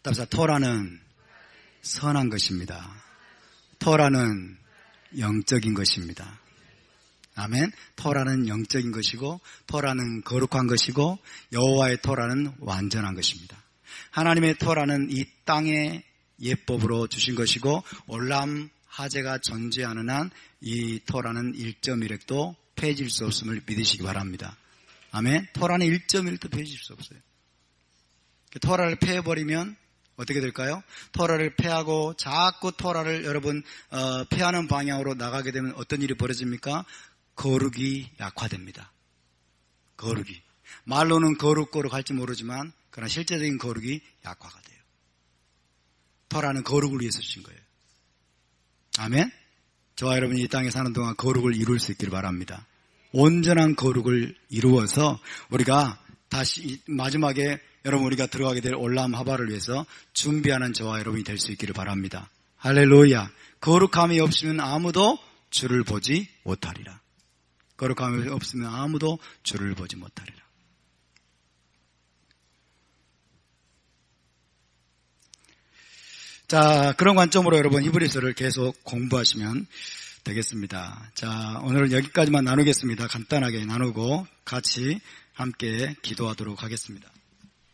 따라서 토라는 선한 것입니다. 토라는 영적인 것입니다. 아멘. 토라는 영적인 것이고 토라는 거룩한 것이고 여호와의 토라는 완전한 것입니다. 하나님의 토라는 이 땅의 예법으로 주신 것이고 올람 하제가 존재하는 한 이 토라는 1.1획도 폐해질 수 없음을 믿으시기 바랍니다. 아멘. 토라는 1.1도 폐해질 수 없어요. 토라를 폐해버리면 어떻게 될까요? 토라를 폐하고 자꾸 토라를 여러분 폐하는 방향으로 나가게 되면 어떤 일이 벌어집니까? 거룩이 약화됩니다. 거룩이. 말로는 거룩 할지 모르지만 그러나 실제적인 거룩이 약화가 돼요. 토라는 거룩을 위해서 주신 거예요. 아멘? 저와 여러분이 이 땅에 사는 동안 거룩을 이룰 수 있기를 바랍니다. 온전한 거룩을 이루어서 우리가 다시 마지막에 여러분 우리가 들어가게 될 올람 하바를 위해서 준비하는 저와 여러분이 될 수 있기를 바랍니다. 할렐루야. 거룩함이 없으면 아무도 주를 보지 못하리라. 거룩함이 없으면 아무도 주를 보지 못하리라. 자, 그런 관점으로 여러분 히브리서를 계속 공부하시면 되겠습니다. 자, 오늘은 여기까지만 나누겠습니다. 간단하게 나누고 같이 함께 기도하도록 하겠습니다.